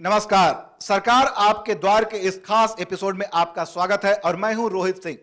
नमस्कार। सरकार आपके द्वार के इस खास एपिसोड में आपका स्वागत है और मैं हूं रोहित सिंह।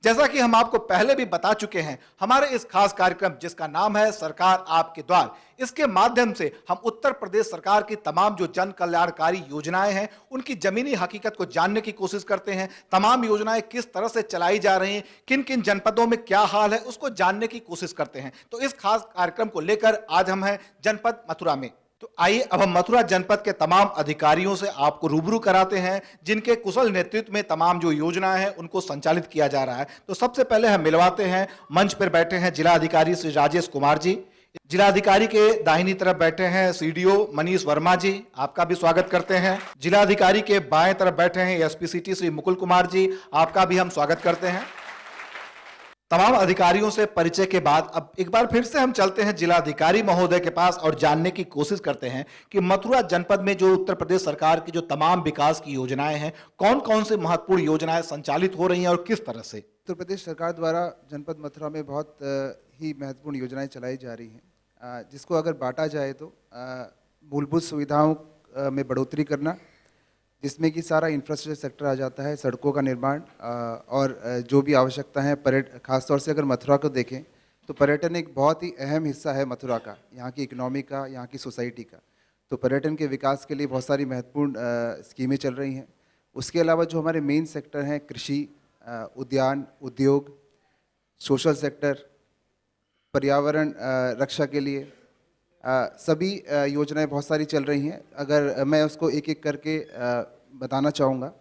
जैसा कि हम आपको पहले भी बता चुके हैं, हमारे इस खास कार्यक्रम जिसका नाम है सरकार आपके द्वार, इसके माध्यम से हम उत्तर प्रदेश सरकार की तमाम जो जन कल्याणकारी योजनाएं हैं उनकी जमीनी हकीकत को जानने की कोशिश करते हैं। तमाम योजनाएं किस तरह से चलाई जा रही हैं, किन किन जनपदों में क्या हाल है, उसको जानने की कोशिश करते हैं। तो इस खास कार्यक्रम को लेकर आज हम हैं जनपद मथुरा में। तो आइए अब हम मथुरा जनपद के तमाम अधिकारियों से आपको रूबरू कराते हैं जिनके कुशल नेतृत्व में तमाम जो योजनाएं हैं उनको संचालित किया जा रहा है। तो सबसे पहले हम मिलवाते हैं, मंच पर बैठे हैं जिला अधिकारी श्री राजेश कुमार जी। जिला अधिकारी के दाहिनी तरफ बैठे हैं सीडीओ मनीष वर्मा जी, आपका भी स्वागत करते हैं। जिला अधिकारी के बाएं तरफ बैठे हैं एसपी सिटी श्री मुकुल कुमार जी, आपका भी हम स्वागत करते हैं। तमाम अधिकारियों से परिचय के बाद अब एक बार फिर से हम चलते हैं जिलाधिकारी महोदय के पास और जानने की कोशिश करते हैं कि मथुरा जनपद में जो उत्तर प्रदेश सरकार की जो तमाम विकास की योजनाएं हैं, कौन कौन से महत्वपूर्ण योजनाएं संचालित हो रही हैं और किस तरह से। उत्तर प्रदेश सरकार द्वारा जनपद मथुरा में बहुत ही महत्वपूर्ण योजनाएं चलाई जा रही हैं, जिसको अगर बांटा जाए तो मूलभूत सुविधाओं में बढ़ोतरी करना, जिसमें कि सारा इंफ्रास्ट्रक्चर सेक्टर आ जाता है, सड़कों का निर्माण और जो भी आवश्यकता है खासतौर से अगर मथुरा को देखें तो पर्यटन एक बहुत ही अहम हिस्सा है मथुरा का, यहाँ की इकोनॉमी का, यहाँ की सोसाइटी का। तो पर्यटन के विकास के लिए बहुत सारी महत्वपूर्ण स्कीमें चल रही हैं। उसके अलावा जो हमारे मेन सेक्टर हैं, कृषि, उद्यान, उद्योग, सोशल सेक्टर, पर्यावरण रक्षा के लिए सभी योजनाएं बहुत सारी चल रही हैं। अगर मैं उसको एक एक करके बताना चाहूँगा।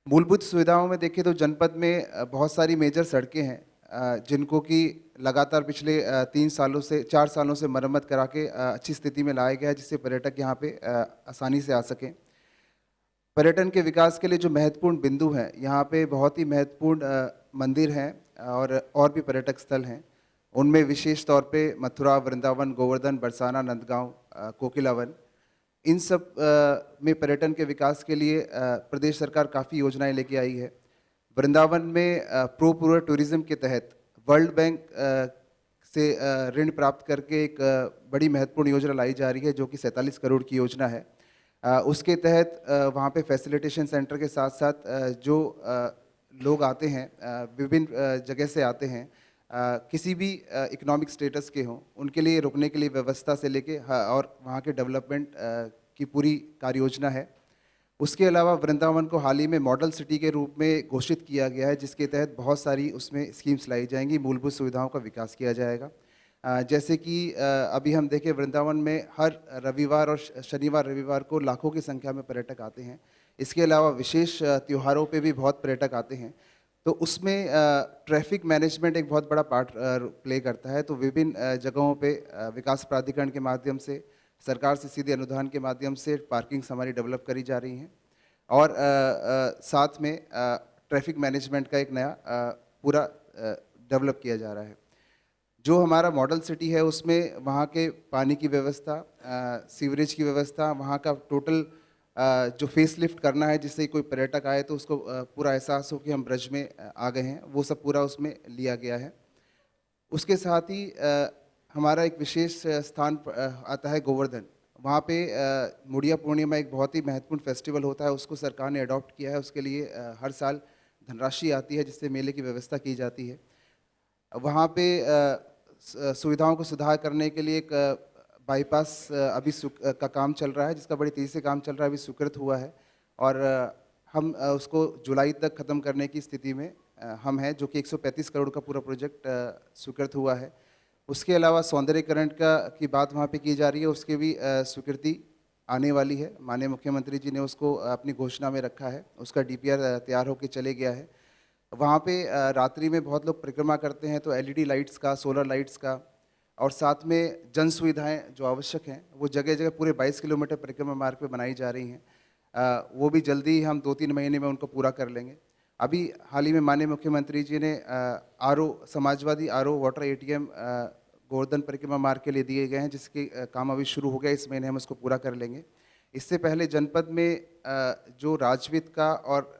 मूलभूत सुविधाओं में देखें तो जनपद में बहुत सारी मेजर सड़कें हैं जिनको कि लगातार पिछले 4 सालों से मरम्मत करा के अच्छी स्थिति में लाया गया है, जिससे पर्यटक यहाँ पे आसानी से आ सकें। पर्यटन के विकास के लिए जो महत्वपूर्ण बिंदु हैं, यहाँ पे बहुत ही महत्वपूर्ण मंदिर हैं और भी पर्यटक स्थल हैं। उनमें विशेष तौर पे मथुरा, वृंदावन, गोवर्धन, बरसाना, नंदगांव, कोकिलावन, इन सब में पर्यटन के विकास के लिए प्रदेश सरकार काफ़ी योजनाएं लेके आई है। वृंदावन में प्रो पूरा टूरिज्म के तहत वर्ल्ड बैंक से ऋण प्राप्त करके एक बड़ी महत्वपूर्ण योजना लाई जा रही है, जो कि 47 करोड़ की योजना है। उसके तहत वहाँ पे फैसिलिटेशन सेंटर के साथ साथ जो लोग आते हैं, विभिन्न जगह से आते हैं, किसी भी इकोनॉमिक स्टेटस के हों, उनके लिए रुकने के लिए व्यवस्था से लेके और वहाँ के डेवलपमेंट की पूरी कार्य योजना है। उसके अलावा वृंदावन को हाल ही में मॉडल सिटी के रूप में घोषित किया गया है, जिसके तहत बहुत सारी उसमें स्कीम्स लाई जाएंगी, मूलभूत सुविधाओं का विकास किया जाएगा। जैसे कि अभी हम देखें, वृंदावन में हर रविवार और शनिवार रविवार को लाखों की संख्या में पर्यटक आते हैं। इसके अलावा विशेष त्योहारों पे भी बहुत पर्यटक आते हैं, तो उसमें ट्रैफिक मैनेजमेंट एक बहुत बड़ा पार्ट प्ले करता है। तो विभिन्न जगहों पे विकास प्राधिकरण के माध्यम से, सरकार से सीधे अनुदान के माध्यम से पार्किंग्स हमारी डेवलप करी जा रही हैं और साथ में ट्रैफिक मैनेजमेंट का एक नया पूरा डेवलप किया जा रहा है। जो हमारा मॉडल सिटी है उसमें वहाँ के पानी की व्यवस्था, सीवरेज की व्यवस्था, वहाँ का टोटल जो फेस लिफ्ट करना है, जिससे कोई पर्यटक आए तो उसको पूरा एहसास हो कि हम ब्रज में आ गए हैं, वो सब पूरा उसमें लिया गया है। उसके साथ ही हमारा एक विशेष स्थान आता है गोवर्धन। वहाँ पे मुड़िया पूर्णिमा एक बहुत ही महत्वपूर्ण फेस्टिवल होता है, उसको सरकार ने अडॉप्ट किया है। उसके लिए हर साल धनराशि आती है, जिससे मेले की व्यवस्था की जाती है। वहाँ पे सुविधाओं को सुधार करने के लिए एक बाईपास अभी का काम चल रहा है, जिसका बड़ी तेज़ी से काम चल रहा है, अभी स्वीकृत हुआ है और हम उसको जुलाई तक ख़त्म करने की स्थिति में हम हैं, जो कि 135 करोड़ का पूरा प्रोजेक्ट स्वीकृत हुआ है। उसके अलावा सौंदर्यीकरण की बात वहाँ पे की जा रही है, उसकी भी स्वीकृति आने वाली है। माननीय मुख्यमंत्री जी ने उसको अपनी घोषणा में रखा है, उसका DPR तैयार होकर चले गया है। वहाँ पे रात्रि में बहुत लोग परिक्रमा करते हैं, तो LED लाइट्स का, सोलर लाइट्स का और साथ में जन सुविधाएँ जो आवश्यक हैं वो जगह जगह पूरे 22 किलोमीटर परिक्रमा मार्ग पे बनाई जा रही हैं। वो भी जल्दी हम 2-3 महीने में उनको पूरा कर लेंगे। अभी हाल ही में माननीय मुख्यमंत्री जी ने Samajwadi RO water ATM Govardhan परिक्रमा मार्ग के लिए दिए गए हैं, जिसके काम अभी शुरू हो गया, इस महीने हम उसको पूरा कर लेंगे। इससे पहले जनपद में जो राजवित्त का और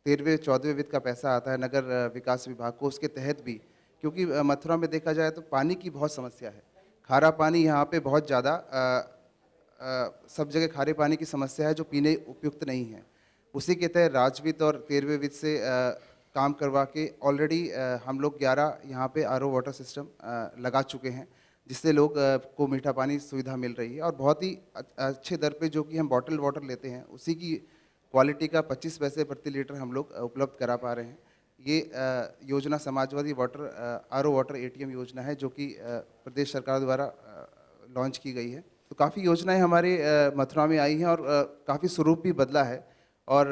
13वें-14वें वित्त का पैसा आता है नगर विकास विभाग को, उसके तहत भी, क्योंकि मथुरा में देखा जाए तो पानी की बहुत समस्या है, खारा पानी यहाँ पे बहुत ज़्यादा सब जगह खारे पानी की समस्या है जो पीने उपयुक्त नहीं है। उसी के तहत राजवित्त और 13वें वित्त से काम करवा के ऑलरेडी हम लोग 11 यहाँ पे आरओ वाटर सिस्टम लगा चुके हैं, जिससे लोग को मीठा पानी सुविधा मिल रही है और बहुत ही अच्छे दर पे जो कि हम बॉटल वाटर लेते हैं उसी की क्वालिटी का 25 पैसे प्रति लीटर हम लोग उपलब्ध करा पा रहे हैं। ये योजना Samajwadi water RO water ATM योजना है जो कि प्रदेश सरकार द्वारा लॉन्च की गई है। तो काफ़ी योजनाएं हमारे मथुरा में आई हैं और काफ़ी स्वरूप भी बदला है और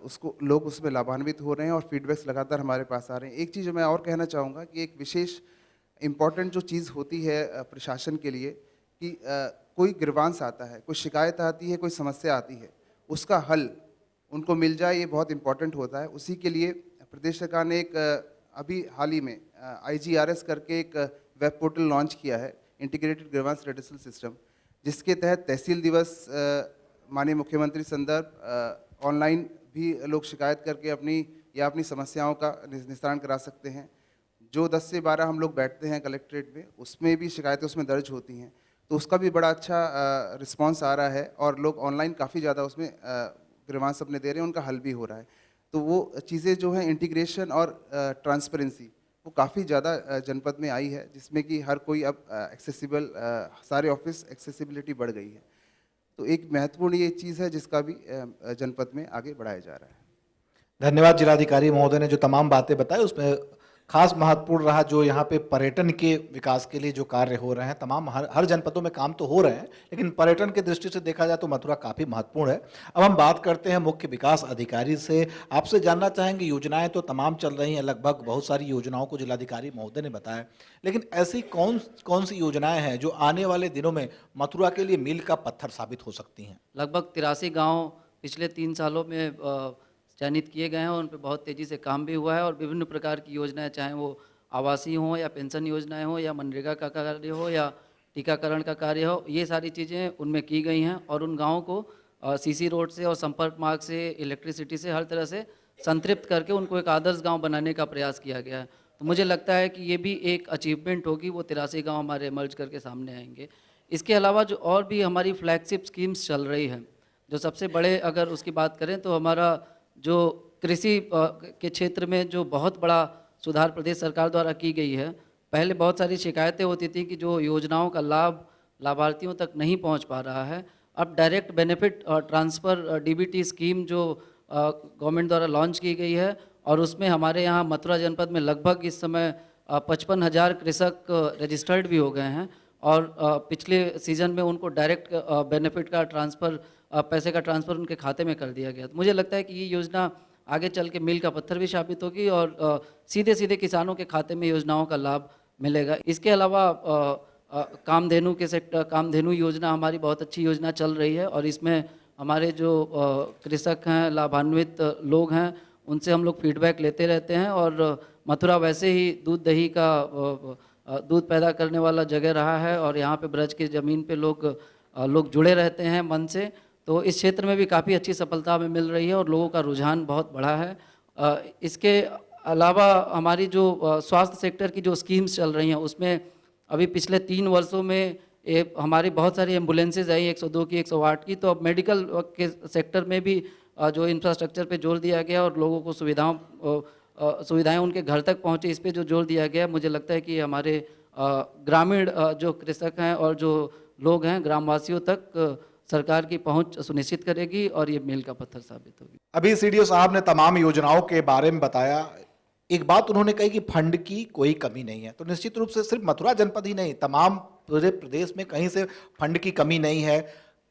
उसको लोग उसमें लाभान्वित हो रहे हैं और फीडबैक्स लगातार हमारे पास आ रहे हैं। एक चीज़ मैं और कहना चाहूँगा कि एक विशेष इम्पॉर्टेंट जो चीज़ होती है प्रशासन के लिए कि कोई ग्रीवांस आता है, कोई शिकायत आती है, कोई समस्या आती है, उसका हल उनको मिल जाए, ये बहुत इम्पॉर्टेंट होता है। उसी के लिए प्रदेश सरकार ने एक अभी हाल ही में IGRS करके एक वेब पोर्टल लॉन्च किया है, इंटीग्रेटेड ग्रीवांस रेडिसल सिस्टम, जिसके तहत तहसील दिवस माननीय मुख्यमंत्री संदर्भ ऑनलाइन भी लोग शिकायत करके अपनी समस्याओं का निस्तारण करा सकते हैं। जो 10 से 12 हम लोग बैठते हैं कलेक्ट्रेट में, उसमें भी शिकायतें उसमें दर्ज होती हैं, तो उसका भी बड़ा अच्छा रिस्पांस आ रहा है और लोग ऑनलाइन काफ़ी ज़्यादा उसमें ग्रीवांस अपने दे रहे हैं, उनका हल भी हो रहा है। तो वो चीज़ें जो हैं इंटीग्रेशन और ट्रांसपेरेंसी वो काफ़ी ज़्यादा जनपद में आई है, जिसमें कि हर कोई अब एक्सेसिबल सारे ऑफिस एक्सेसिबिलिटी बढ़ गई है। तो एक महत्वपूर्ण ये चीज़ है जिसका भी जनपद में आगे बढ़ाया जा रहा है। धन्यवाद जिलाधिकारी महोदय ने जो तमाम बातें बताई, उसमें खास महत्वपूर्ण रहा जो यहाँ पे पर्यटन के विकास के लिए जो कार्य हो रहे हैं। तमाम हर जनपदों में काम तो हो रहे हैं, लेकिन पर्यटन की दृष्टि से देखा जाए तो मथुरा काफ़ी महत्वपूर्ण है। अब हम बात करते हैं मुख्य विकास अधिकारी से। आपसे जानना चाहेंगे, योजनाएं तो तमाम चल रही हैं, लगभग बहुत सारी योजनाओं को जिलाधिकारी महोदय ने बताया, लेकिन ऐसी कौन सी योजनाएं हैं जो आने वाले दिनों में मथुरा के लिए मील का पत्थर साबित हो सकती हैं? लगभग 83 गांव पिछले 3 सालों में चयनित किए गए हैं और उन पर बहुत तेज़ी से काम भी हुआ है और विभिन्न प्रकार की योजनाएं, चाहे वो आवासीय हों या पेंशन योजनाएं हों या मनरेगा का कार्य हो या टीकाकरण का कार्य हो, ये सारी चीज़ें उनमें की गई हैं और उन गाँवों को सीसी रोड से और संपर्क मार्ग से, इलेक्ट्रिसिटी से, हर तरह से संतृप्त करके उनको एक आदर्श गाँव बनाने का प्रयास किया गया है। तो मुझे लगता है कि ये भी एक अचीवमेंट होगी, वो 83 गाँव हमारे इमर्ज करके सामने आएंगे। इसके अलावा जो और भी हमारी फ्लैगशिप स्कीम्स चल रही हैं, जो सबसे बड़े अगर उसकी बात करें तो हमारा जो कृषि के क्षेत्र में जो बहुत बड़ा सुधार प्रदेश सरकार द्वारा की गई है। पहले बहुत सारी शिकायतें होती थी कि जो योजनाओं का लाभ लाभार्थियों तक नहीं पहुंच पा रहा है। अब direct benefit transfer DBT scheme जो गवर्नमेंट द्वारा लॉन्च की गई है और उसमें हमारे यहाँ मथुरा जनपद में लगभग इस समय 55,000 कृषक रजिस्टर्ड भी हो गए हैं और पिछले सीज़न में उनको डायरेक्ट बेनिफिट का ट्रांसफ़र, पैसे का ट्रांसफ़र उनके खाते में कर दिया गया। तो मुझे लगता है कि ये योजना आगे चल के मील का पत्थर भी साबित होगी और सीधे किसानों के खाते में योजनाओं का लाभ मिलेगा। इसके अलावा कामधेनु के सेक्टर, कामधेनु योजना हमारी बहुत अच्छी योजना चल रही है और इसमें हमारे जो कृषक हैं, लाभान्वित लोग हैं, उनसे हम लोग फीडबैक लेते रहते हैं और मथुरा वैसे ही दूध दही का दूध पैदा करने वाला जगह रहा है और यहाँ पे ब्रज की ज़मीन पे लोग जुड़े रहते हैं मन से। तो इस क्षेत्र में भी काफ़ी अच्छी सफलता हमें मिल रही है और लोगों का रुझान बहुत बढ़ा है। इसके अलावा हमारी जो स्वास्थ्य सेक्टर की जो स्कीम्स चल रही हैं, उसमें अभी पिछले 3 वर्षों में हमारी बहुत सारी एम्बुलेंसेज आई, 102 की, 108 की। तो अब मेडिकल के सेक्टर में भी जो इंफ्रास्ट्रक्चर पे जोर दिया गया और लोगों को सुविधाएं उनके घर तक पहुँचे, इस पर जो जोर दिया गया, मुझे लगता है कि हमारे ग्रामीण जो कृषक हैं और जो लोग हैं, ग्रामवासियों तक सरकार की पहुंच सुनिश्चित करेगी और ये मील का पत्थर साबित होगी। अभी CDO साहब ने तमाम योजनाओं के बारे में बताया। एक बात उन्होंने कही कि फंड की कोई कमी नहीं है, तो निश्चित रूप से सिर्फ मथुरा जनपद ही नहीं, तमाम पूरे प्रदेश में कहीं से फंड की कमी नहीं है।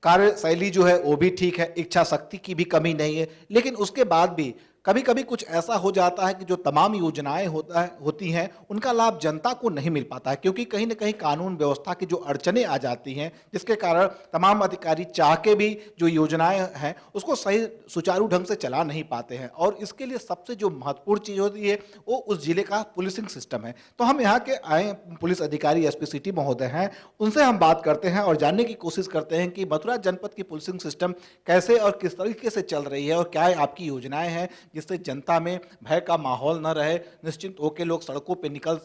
कार्यशैली जो है वो भी ठीक है, इच्छा शक्ति की भी कमी नहीं है, लेकिन उसके बाद भी कभी कभी कुछ ऐसा हो जाता है कि जो तमाम योजनाएं होती हैं उनका लाभ जनता को नहीं मिल पाता है, क्योंकि कहीं ना कहीं कानून व्यवस्था की जो अड़चनें आ जाती हैं, जिसके कारण तमाम अधिकारी चाह के भी जो योजनाएं हैं उसको सही सुचारू ढंग से चला नहीं पाते हैं। और इसके लिए सबसे जो महत्वपूर्ण चीज़ होती है वो उस जिले का पुलिसिंग सिस्टम है। तो हम यहाँ के आए पुलिस अधिकारी SP सिटी महोदय हैं, उनसे हम बात करते हैं और जानने की कोशिश करते हैं कि मथुरा जनपद की पुलिसिंग सिस्टम कैसे और किस तरीके से चल रही है और क्या आपकी योजनाएं हैं जिससे जनता में भय का माहौल न रहे, निश्चिंत होकर लोग सड़कों पे निकल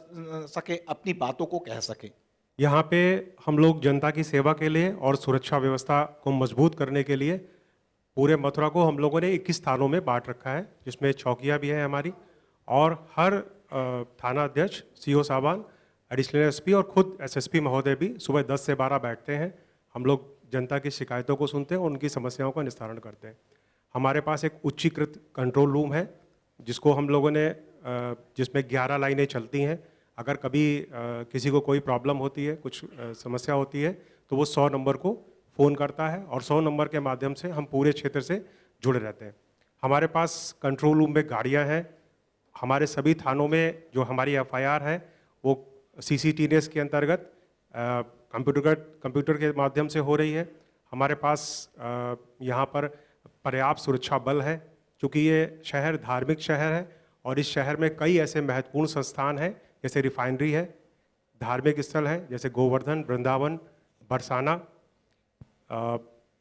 सके, अपनी बातों को कह सके। यहाँ पे हम लोग जनता की सेवा के लिए और सुरक्षा व्यवस्था को मजबूत करने के लिए पूरे मथुरा को हम लोगों ने 21 थानों में बांट रखा है, जिसमें चौकियाँ भी हैं हमारी, और हर थाना अध्यक्ष, सीओ साहबान, एडिशनल एसपी और खुद एसएसपी महोदय भी सुबह 10 से 12 बैठते हैं। हम लोग जनता की शिकायतों को सुनते हैं और उनकी समस्याओं का निस्तारण करते हैं। हमारे पास एक उच्चीकृत कंट्रोल रूम है, जिसको हम लोगों ने जिसमें 11 लाइनें चलती हैं। अगर कभी किसी को कोई प्रॉब्लम होती है, कुछ समस्या होती है, तो वो 100 नंबर को फ़ोन करता है और 100 नंबर के माध्यम से हम पूरे क्षेत्र से जुड़े रहते हैं। हमारे पास कंट्रोल रूम में गाड़ियां हैं। हमारे सभी थानों में जो हमारी एफआईआर है वो सीसीटीवीएस के अंतर्गत कंप्यूटर के माध्यम से हो रही है। हमारे पास यहाँ पर पर्याप्त सुरक्षा बल है, क्योंकि ये शहर धार्मिक शहर है और इस शहर में कई ऐसे महत्वपूर्ण संस्थान हैं, जैसे रिफाइनरी है, धार्मिक स्थल हैं जैसे गोवर्धन, वृंदावन, बरसाना।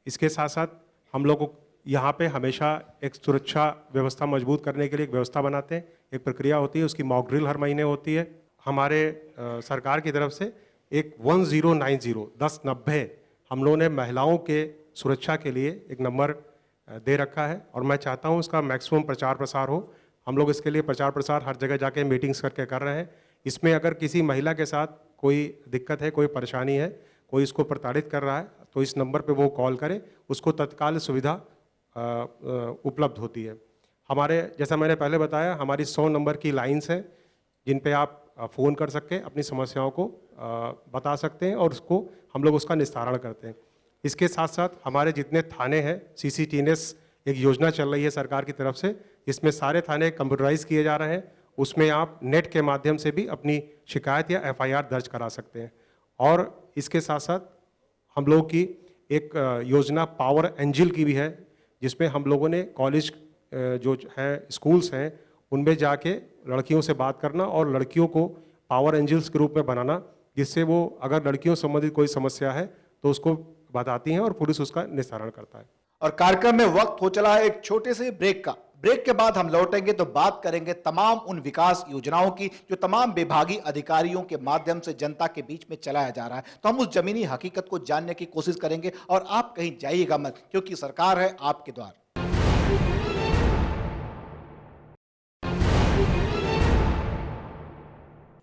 इसके साथ साथ हम लोग यहाँ पे हमेशा एक सुरक्षा व्यवस्था मजबूत करने के लिए एक व्यवस्था बनाते हैं। एक प्रक्रिया होती है, उसकी मॉक ड्रिल हर महीने होती है। हमारे सरकार की तरफ से एक 1090 हम लोगों ने महिलाओं के सुरक्षा के लिए एक नंबर दे रखा है और मैं चाहता हूँ उसका मैक्सिमम प्रचार प्रसार हो। हम लोग इसके लिए प्रचार प्रसार हर जगह जाके मीटिंग्स करके कर रहे हैं। इसमें अगर किसी महिला के साथ कोई दिक्कत है, कोई परेशानी है, कोई इसको प्रताड़ित कर रहा है, तो इस नंबर पे वो कॉल करे, उसको तत्काल सुविधा उपलब्ध होती है। हमारे, जैसा मैंने पहले बताया, हमारी 100 नंबर की लाइन्स हैं जिन पे आप फ़ोन कर सकते हैं, अपनी समस्याओं को बता सकते हैं और उसको हम लोग उसका निस्तारण करते हैं। इसके साथ साथ हमारे जितने थाने हैं, सीसीटीवीएस एक योजना चल रही है सरकार की तरफ से, इसमें सारे थाने कंप्यूटराइज किए जा रहे हैं। उसमें आप नेट के माध्यम से भी अपनी शिकायत या एफआईआर दर्ज करा सकते हैं। और इसके साथ साथ हम लोग की एक योजना पावर एंजल की भी है, जिसमें हम लोगों ने कॉलेज जो है, स्कूल्स हैं, उनमें जाके लड़कियों से बात करना और लड़कियों को पावर एंजल्स के रूप में बनाना, जिससे वो अगर लड़कियों संबंधित कोई समस्या है तो उसको बताती हैं और पुलिस उसका निस्तारण करता है। और कार्यक्रम में वक्त हो चला है एक छोटे से ब्रेक का। ब्रेक के बाद हम लौटेंगे तो बात करेंगे तमाम उन विकास योजनाओं की जो तमाम विभागीय अधिकारियों के माध्यम से जनता के बीच में चलाया जा रहा है। तो हम उस जमीनी हकीकत को जानने की कोशिश करेंगे और आप कहीं जाइएगा मत, क्योंकि सरकार है आपके द्वार।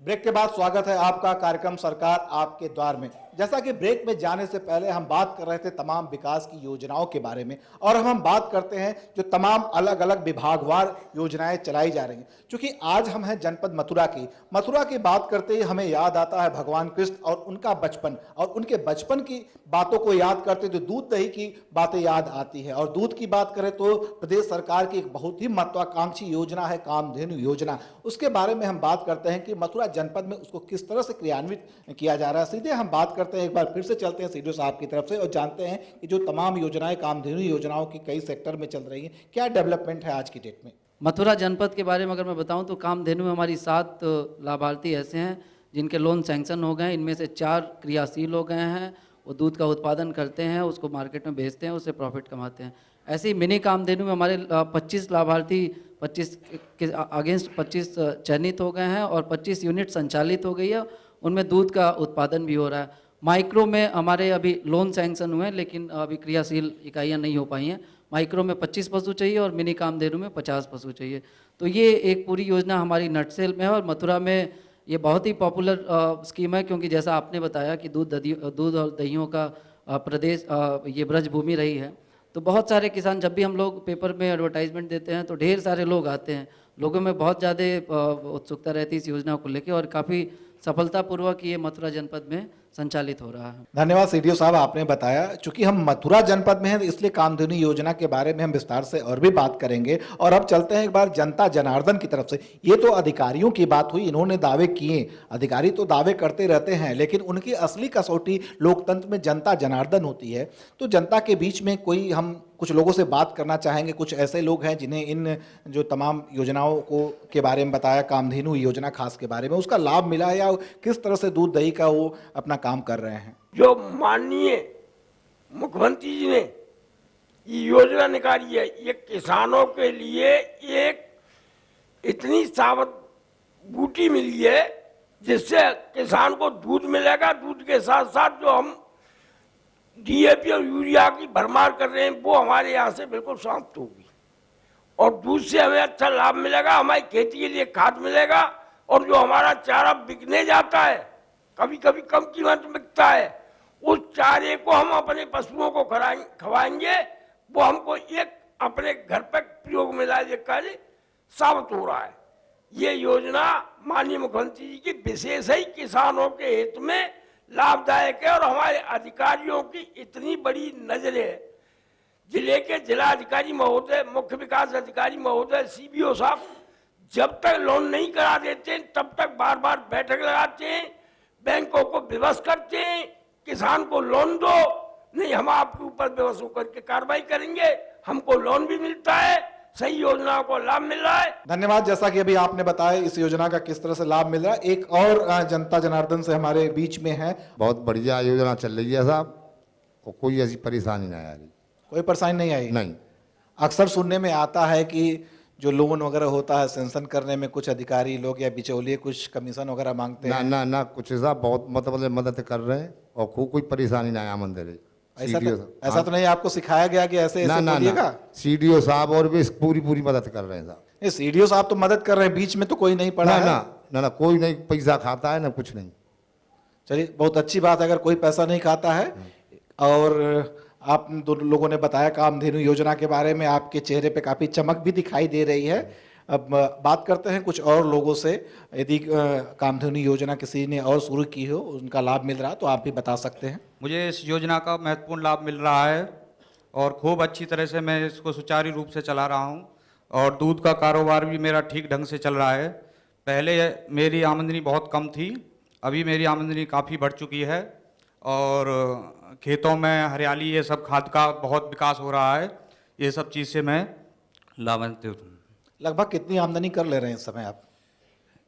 ब्रेक के बाद स्वागत है आपका कार्यक्रम सरकार आपके द्वार में। जैसा कि ब्रेक में जाने से पहले हम बात कर रहे थे तमाम विकास की योजनाओं के बारे में, और हम बात करते हैं जो तमाम अलग अलग विभागवार योजनाएं चलाई जा रही हैं। क्योंकि आज हम हैं जनपद मथुरा की बात करते ही हमें याद आता है भगवान कृष्ण और उनका बचपन, और उनके बचपन की बातों को याद करते तो दूध दही की बातें याद आती है। और दूध की बात करें तो प्रदेश सरकार की एक बहुत ही महत्वाकांक्षी योजना है कामधेनु योजना। उसके बारे में हम बात करते हैं कि मथुरा जनपद में उसको किस तरह से क्रियान्वित किया जा रहा है। सीधे हम बात करते हैं, एक बार फिर से चलते हैं सीडीओ साहब की तरफ से और जानते हैं कि जो तमाम योजनाएं कामधेनु योजनाओं की कई सेक्टर में चल रही हैं, क्या डेवलपमेंट है आज की डेट में। मथुरा जनपद के बारे में अगर मैं बताऊं तो कामधेनु में हमारी 7 लाभार्थी ऐसे हैं जिनके लोन सैंक्शन हो गए हैं। इनमें से 4 क्रियाशील हो गए हैं। वो दूध का उत्पादन करते हैं, उसको मार्केट में बेचते हैं, उससे प्रॉफिट कमाते हैं। ऐसे ही मिनी कामधेनु में हमारे 25 लाभार्थी 25 के अगेंस्ट 25 चयनित हो गए हैं और 25 यूनिट संचालित हो गई है। उनमें दूध का उत्पादन भी हो रहा है। माइक्रो में हमारे अभी लोन सैंक्शन हुए हैं, लेकिन अभी क्रियाशील इकाइयाँ नहीं हो पाई हैं। माइक्रो में 25 पशु चाहिए और मिनी कामधेनु में 50 पशु चाहिए। तो ये एक पूरी योजना हमारी नटसेल में है और मथुरा में ये बहुत ही पॉपुलर स्कीम है, क्योंकि जैसा आपने बताया कि दूध और दहियों का प्रदेश ये ब्रज भूमि रही है। तो बहुत सारे किसान, जब भी हम लोग पेपर में एडवर्टाइजमेंट देते हैं तो ढेर सारे लोग आते हैं। लोगों में बहुत ज़्यादा उत्सुकता रहती है इस योजना को लेकर और काफ़ी सफलतापूर्वक ये मथुरा जनपद में संचालित हो रहा है। धन्यवाद सीडीओ साहब, आपने बताया। चूंकि हम मथुरा जनपद में हैं इसलिए कामधेनु योजना के बारे में हम विस्तार से और भी बात करेंगे। और अब चलते हैं एक बार जनता जनार्दन की तरफ से। ये तो अधिकारियों की बात हुई, इन्होंने दावे किए। अधिकारी तो दावे करते रहते हैं, लेकिन उनकी असली कसौटी लोकतंत्र में जनता जनार्दन होती है। तो जनता के बीच में कोई, हम कुछ लोगों से बात करना चाहेंगे। कुछ ऐसे लोग हैं जिन्हें इन जो तमाम योजनाओं को के बारे में बताया, कामधेनु योजना खास के बारे में, उसका लाभ मिला या किस तरह से दूध दही का वो अपना काम कर रहे हैं। जो माननीय मुख्यमंत्री जी ने ये योजना निकाली है, ये किसानों के लिए एक इतनी सावध बूटी मिली है जिससे किसान को दूध मिलेगा। दूध के साथ साथ जो हम डीएपी और यूरिया की भरमार कर रहे हैं वो हमारे यहाँ से बिल्कुल समाप्त होगी और दूध से हमें अच्छा लाभ मिलेगा, हमारी खेती के लिए खाद मिलेगा और जो हमारा चारा बिकने जाता है, कभी कभी कम कीमत में बिकता है, उस चारे को हम अपने पशुओं को खवाएंगे। वो हमको एक अपने घर पर प्रयोग में लाने का कार्य साबित हो रहा है। ये योजना माननीय मुख्यमंत्री जी की विशेष ही किसानों के हित में लाभदायक है और हमारे अधिकारियों की इतनी बड़ी नजर है। जिले के जिलाधिकारी महोदय, मुख्य विकास अधिकारी महोदय, सीबीओ साहब जब तक लोन नहीं करा देते तब तक बार बार बैठक लगाते हैं, बैंकों को विवश करते हैं, किसान को लोन दो, नहीं हम आपके ऊपर विवश होकर के कार्रवाई करेंगे। हमको लोन भी मिलता है, सही योजनाओं को लाभ मिल रहा है। धन्यवाद। जैसा कि अभी आपने बताया इस योजना का किस तरह से लाभ मिल रहा है, एक और जनता जनार्दन से हमारे बीच में है। बहुत बढ़िया योजना चल रही है साहब और कोई ऐसी परेशानी नहीं आ रही। कोई परेशानी नहीं आई? नहीं। अक्सर सुनने में आता है कि जो लोन वगैरह होता है सेंक्शन करने में कुछ अधिकारी लोग या बिचौलिए कुछ कमीशन वगैरह मांगते हैं। ना कुछ साहब बहुत मतलब मदद कर रहे हैं और कोई परेशानी नहीं आया मंदिर। ऐसा तो नहीं आपको सिखाया गया कि ऐसे ऐसे बोलिएगा? सीडीओ साहब और भी पूरी मदद कर रहे हैं साहब। सीडीओ साहब तो मदद कर रहे हैं, बीच में तो कोई नहीं पड़ा है? ना कोई नहीं पैसा खाता है ना कुछ नहीं। चलिए बहुत अच्छी बात है अगर कोई पैसा नहीं खाता है। और आप दोनों लोगों ने बताया कामधेनु योजना के बारे में, आपके चेहरे पे काफी चमक भी दिखाई दे रही है। अब बात करते हैं कुछ और लोगों से। यदि कामधेनु योजना किसी ने और शुरू की हो, उनका लाभ मिल रहा तो आप भी बता सकते हैं। मुझे इस योजना का महत्वपूर्ण लाभ मिल रहा है और खूब अच्छी तरह से मैं इसको सुचारू रूप से चला रहा हूं और दूध का कारोबार भी मेरा ठीक ढंग से चल रहा है। पहले मेरी आमदनी बहुत कम थी, अभी मेरी आमदनी काफ़ी बढ़ चुकी है और खेतों में हरियाली ये सब खाद का बहुत विकास हो रहा है। ये सब चीज़ से मैं लाभान्वित हूँ। लगभग कितनी आमदनी कर ले रहे हैं इस समय आप?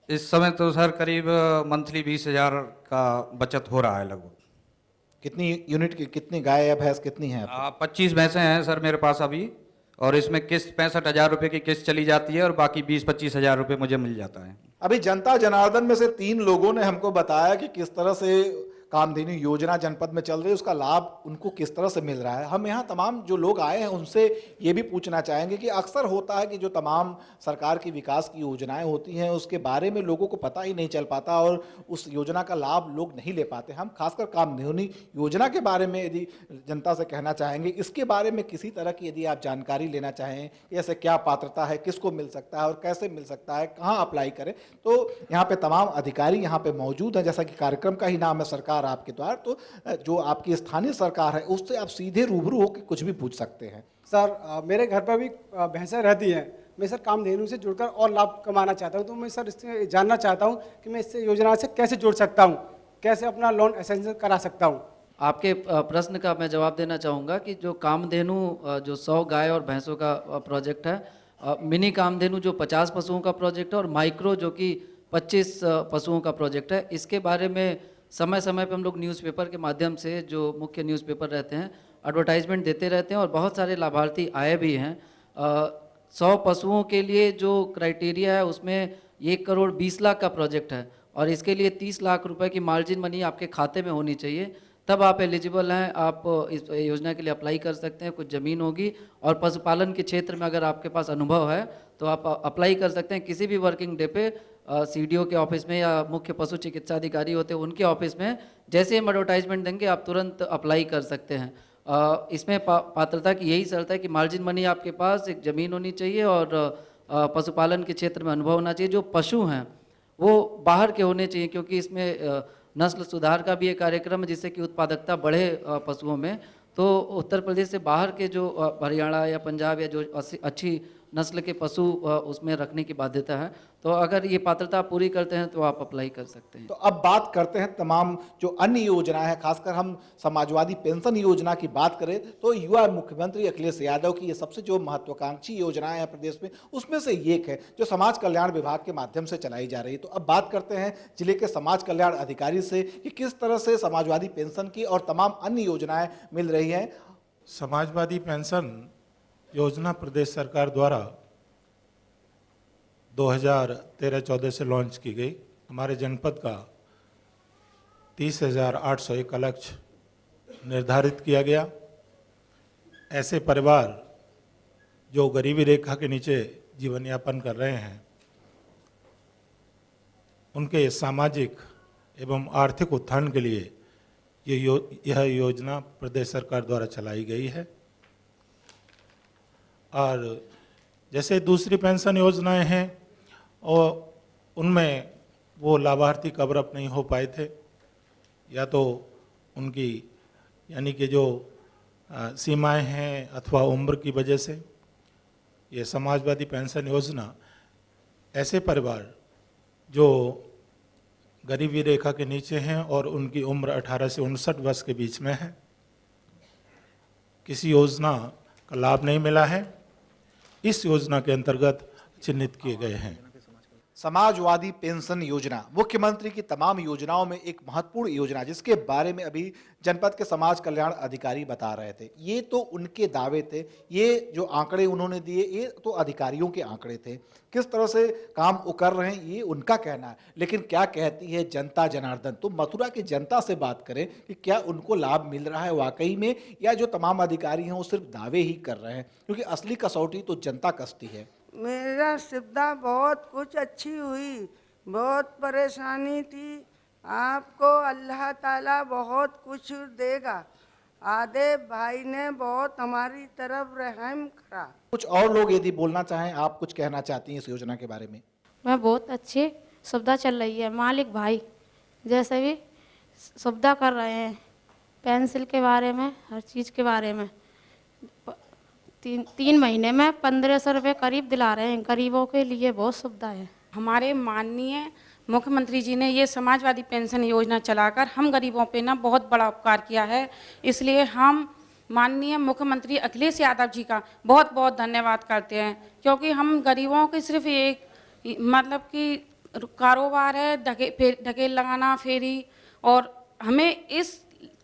इस समय तो सर करीब मंथली 20,000 का बचत हो रहा है लगभग। कितनी यूनिट की, कितनी गाय या भैंस कितनी है? 25 भैंसें हैं सर मेरे पास अभी और इसमें किस्त 65,000 रुपये की किस्त चली जाती है और बाकी 20-25 हज़ार रुपये मुझे मिल जाता है। अभी जनता जनार्दन में से 3 लोगों ने हमको बताया कि किस तरह से कामधेनु योजना जनपद में चल रही है, उसका लाभ उनको किस तरह से मिल रहा है। हम यहाँ तमाम जो लोग आए हैं उनसे ये भी पूछना चाहेंगे कि अक्सर होता है कि जो तमाम सरकार की विकास की योजनाएं होती हैं उसके बारे में लोगों को पता ही नहीं चल पाता और उस योजना का लाभ लोग नहीं ले पाते। हम खासकर कामधेनु योजना के बारे में यदि जनता से कहना चाहेंगे, इसके बारे में किसी तरह की यदि आप जानकारी लेना चाहें, जैसे क्या पात्रता है, किसको मिल सकता है और कैसे मिल सकता है, कहाँ अप्लाई करें, तो यहाँ पे तमाम अधिकारी यहाँ पे मौजूद हैं। जैसा कि कार्यक्रम का ही नाम है सरकार आपके द्वार, तो जो आपकी स्थानीय सरकार है उससे आप सीधे रूबरू होकर कुछ भी पूछ सकते हैं। सर मेरे घर पर भी भैंसें रहती हैं। मैं सर कामधेनु से जुड़कर और लाभ कमाना चाहता हूं, तो मैं सर इससे जानना चाहता हूं कि मैं इससे योजना से कैसे जुड़ सकता हूं, कैसे अपना लोन एसेंशियल करा सकता हूं। आपके प्रश्न का मैं जवाब देना चाहूँगा कि जो कामधेनु जो 100 गाय और भैंसों का प्रोजेक्ट है, मिनी कामधेनु जो 50 पशुओं का प्रोजेक्ट है और माइक्रो जो कि 25 पशुओं का प्रोजेक्ट है, इसके बारे में समय समय पर हम लोग न्यूज़पेपर के माध्यम से, जो मुख्य न्यूज़पेपर रहते हैं, एडवर्टाइजमेंट देते रहते हैं और बहुत सारे लाभार्थी आए भी हैं। 100 पशुओं के लिए जो क्राइटेरिया है उसमें 1 करोड़ 20 लाख का प्रोजेक्ट है और इसके लिए 30 लाख रुपए की मार्जिन मनी आपके खाते में होनी चाहिए, तब आप एलिजिबल हैं। आप इस योजना के लिए अप्लाई कर सकते हैं। कुछ ज़मीन होगी और पशुपालन के क्षेत्र में अगर आपके पास अनुभव है तो आप अप्लाई कर सकते हैं। किसी भी वर्किंग डे पे सीडीओ के ऑफिस में या मुख्य पशु चिकित्सा अधिकारी होते हैं उनके ऑफिस में जैसे हम एडवर्टाइजमेंट देंगे आप तुरंत अप्लाई कर सकते हैं। इसमें पात्रता की यही शर्त है कि मार्जिन मनी आपके पास, एक ज़मीन होनी चाहिए और पशुपालन के क्षेत्र में अनुभव होना चाहिए। जो पशु हैं वो बाहर के होने चाहिए क्योंकि इसमें नस्ल सुधार का भी एक कार्यक्रम है जिससे कि उत्पादकता बढ़े पशुओं में। तो उत्तर प्रदेश से बाहर के जो हरियाणा या पंजाब या जो अच्छी नस्ल के पशु उसमें रखने की बाध्यता है, तो अगर ये पात्रता पूरी करते हैं तो आप अप्लाई कर सकते हैं। तो अब बात करते हैं तमाम जो अन्य योजनाएं हैं, खासकर हम समाजवादी पेंशन योजना की बात करें तो युवा मुख्यमंत्री अखिलेश यादव की ये सबसे जो महत्वाकांक्षी योजनाएं हैं प्रदेश में, उसमें से एक है जो समाज कल्याण विभाग के माध्यम से चलाई जा रही है। तो अब बात करते हैं जिले के समाज कल्याण अधिकारी से कि किस तरह से समाजवादी पेंशन की और तमाम अन्य योजनाएं मिल रही हैं। समाजवादी पेंशन योजना प्रदेश सरकार द्वारा 2013-14 से लॉन्च की गई। हमारे जनपद का 30,801 का लक्ष्य निर्धारित किया गया। ऐसे परिवार जो गरीबी रेखा के नीचे जीवन यापन कर रहे हैं, उनके सामाजिक एवं आर्थिक उत्थान के लिए यह योजना प्रदेश सरकार द्वारा चलाई गई है। और जैसे दूसरी पेंशन योजनाएं हैं और उनमें वो लाभार्थी कवर अप नहीं हो पाए थे, या तो उनकी यानी कि जो सीमाएं हैं अथवा उम्र की वजह से, ये समाजवादी पेंशन योजना ऐसे परिवार जो गरीबी रेखा के नीचे हैं और उनकी उम्र 18 से 59 वर्ष के बीच में है, किसी योजना का लाभ नहीं मिला है, इस योजना के अंतर्गत चिन्हित किए गए हैं। समाजवादी पेंशन योजना मुख्यमंत्री की तमाम योजनाओं में एक महत्वपूर्ण योजना, जिसके बारे में अभी जनपद के समाज कल्याण अधिकारी बता रहे थे। ये तो उनके दावे थे, ये जो आंकड़े उन्होंने दिए ये तो अधिकारियों के आंकड़े थे। किस तरह से काम वो कर रहे हैं ये उनका कहना है, लेकिन क्या कहती है जनता जनार्दन। तो मथुरा की जनता से बात करें कि क्या उनको लाभ मिल रहा है वाकई में, या जो तमाम अधिकारी हैं वो सिर्फ दावे ही कर रहे हैं, क्योंकि असली कसौटी तो जनता कसती है। मेरा सुविधा बहुत कुछ अच्छी हुई, बहुत परेशानी थी। आपको अल्लाह ताला बहुत कुछ देगा। आधे भाई ने बहुत हमारी तरफ रहम करा। कुछ और लोग यदि बोलना चाहें, आप कुछ कहना चाहती हैं इस योजना के बारे में? मैं बहुत अच्छी सुविधा चल रही है। मालिक भाई जैसे भी सुविधा कर रहे हैं, पेंसिल के बारे में, हर चीज़ के बारे में। तीन महीने में 1500 रुपये करीब दिला रहे हैं। गरीबों के लिए बहुत सुविधा है। हमारे माननीय मुख्यमंत्री जी ने ये समाजवादी पेंशन योजना चलाकर हम गरीबों पे ना बहुत बड़ा उपकार किया है। इसलिए हम माननीय मुख्यमंत्री अखिलेश यादव जी का बहुत बहुत धन्यवाद करते हैं, क्योंकि हम गरीबों की सिर्फ एक मतलब कि कारोबार है ढकेल लगाना फेरी, और हमें इस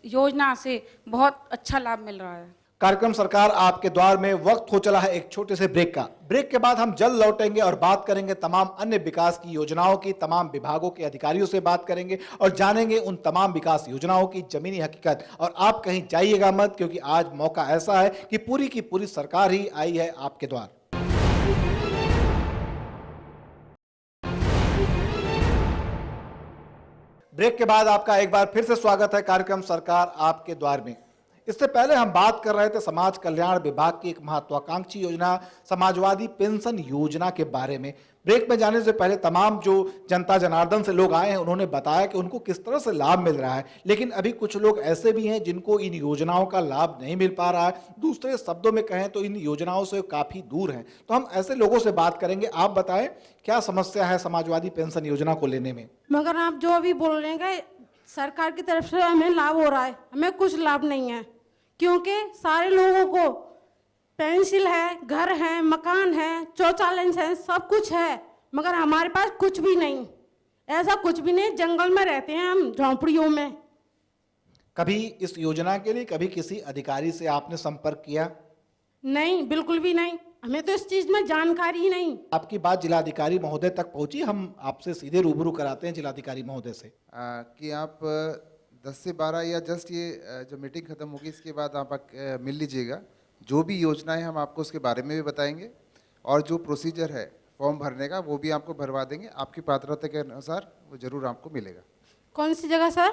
योजना से बहुत अच्छा लाभ मिल रहा है। कार्यक्रम सरकार आपके द्वार में वक्त हो चला है एक छोटे से ब्रेक का। ब्रेक के बाद हम जल्द लौटेंगे और बात करेंगे तमाम अन्य विकास की योजनाओं की, तमाम विभागों के अधिकारियों से बात करेंगे और जानेंगे उन तमाम विकास योजनाओं की जमीनी हकीकत। और आप कहीं जाइएगा मत, क्योंकि आज मौका ऐसा है कि पूरी की पूरी सरकार ही आई है आपके द्वार। ब्रेक के बाद आपका एक बार फिर से स्वागत है कार्यक्रम सरकार आपके द्वार में। इससे पहले हम बात कर रहे थे समाज कल्याण विभाग की एक महत्वाकांक्षी योजना समाजवादी पेंशन योजना के बारे में। ब्रेक में जाने से पहले तमाम जो जनता जनार्दन से लोग आए हैं उन्होंने बताया कि उनको किस तरह से लाभ मिल रहा है, लेकिन अभी कुछ लोग ऐसे भी हैं जिनको इन योजनाओं का लाभ नहीं मिल पा रहा है। दूसरे शब्दों में कहें तो इन योजनाओं से काफी दूर हैं। तो हम ऐसे लोगों से बात करेंगे। आप बताएं क्या समस्या है समाजवादी पेंशन योजना को लेने में? मगर आप जो अभी बोल रहे हैं सरकार की तरफ से हमें लाभ हो रहा है, हमें कुछ लाभ नहीं है, क्योंकि सारे लोगों को पेंसिल है, घर है, मकान है, शौचालय है, सब कुछ है, मगर हमारे पास कुछ भी नहीं। ऐसा कुछ भी नहीं, जंगल में रहते हैं हम, झोंपड़ियों में। कभी इस योजना के लिए कभी किसी अधिकारी से आपने संपर्क किया? नहीं, बिल्कुल भी नहीं, हमें तो इस चीज में जानकारी ही नहीं। आपकी बात जिलाधिकारी महोदय तक पहुंची, हम आपसे सीधे रूबरू कराते हैं जिलाधिकारी महोदय से। कि आप 10 से 12 या जस्ट ये जो मीटिंग खत्म होगी इसके बाद आप मिल लीजिएगा। जो भी योजनाएं हम आपको उसके बारे में भी बताएंगे, और जो प्रोसीजर है फॉर्म भरने का वो भी आपको भरवा देंगे। आपकी पात्रता के अनुसार वो जरूर आपको मिलेगा। कौन सी जगह सर?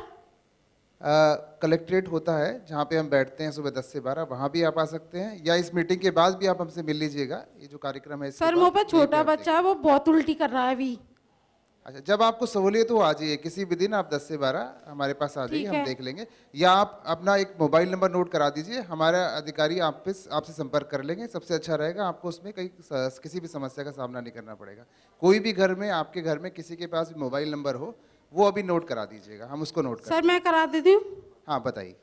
कलेक्ट्रेट होता है जहाँ पे हम बैठते हैं सुबह 10 से 12, वहाँ भी आप आ सकते हैं, या इस मीटिंग के बाद भी आप हमसे मिल लीजिएगा। ये जो कार्यक्रम है सर, मुँह पे छोटा बच्चा है, वो बहुत उल्टी कर रहा है अभी। अच्छा, जब आपको सहूलियत हो आ जाइए, किसी भी दिन आप 10 से 12 हमारे पास आ जाइए, हम देख लेंगे। या आप अपना एक मोबाइल नंबर नोट करा दीजिए, हमारा अधिकारी आपसे संपर्क कर लेंगे। सबसे अच्छा रहेगा, आपको उसमें किसी भी समस्या का सामना नहीं करना पड़ेगा। कोई भी घर में, आपके घर में किसी के पास भी मोबाइल नंबर हो वो अभी नोट करा दीजिएगा, हम उसको नोट कर। सर मैं करा देती हूँ। हाँ बताइए।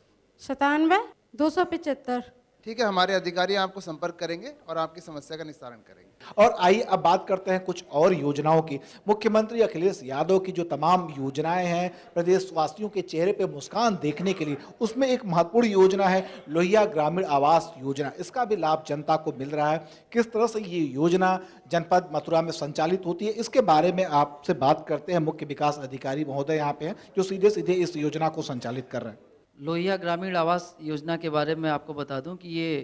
97 275 ठीक है, हमारे अधिकारी आपको संपर्क करेंगे और आपकी समस्या का निस्तारण करेंगे। और आइए अब बात करते हैं कुछ और योजनाओं की। मुख्यमंत्री अखिलेश यादव की जो तमाम योजनाएं हैं प्रदेशवासियों के चेहरे पे मुस्कान देखने के लिए, उसमें एक महत्वपूर्ण योजना है लोहिया ग्रामीण आवास योजना। इसका भी लाभ जनता को मिल रहा है। किस तरह से ये योजना जनपद मथुरा में संचालित होती है, इसके बारे में आपसे बात करते हैं। मुख्य विकास अधिकारी महोदय यहाँ पे हैं जो सीधे सीधे इस योजना को संचालित कर रहे हैं। लोहिया ग्रामीण आवास योजना के बारे में आपको बता दूं कि ये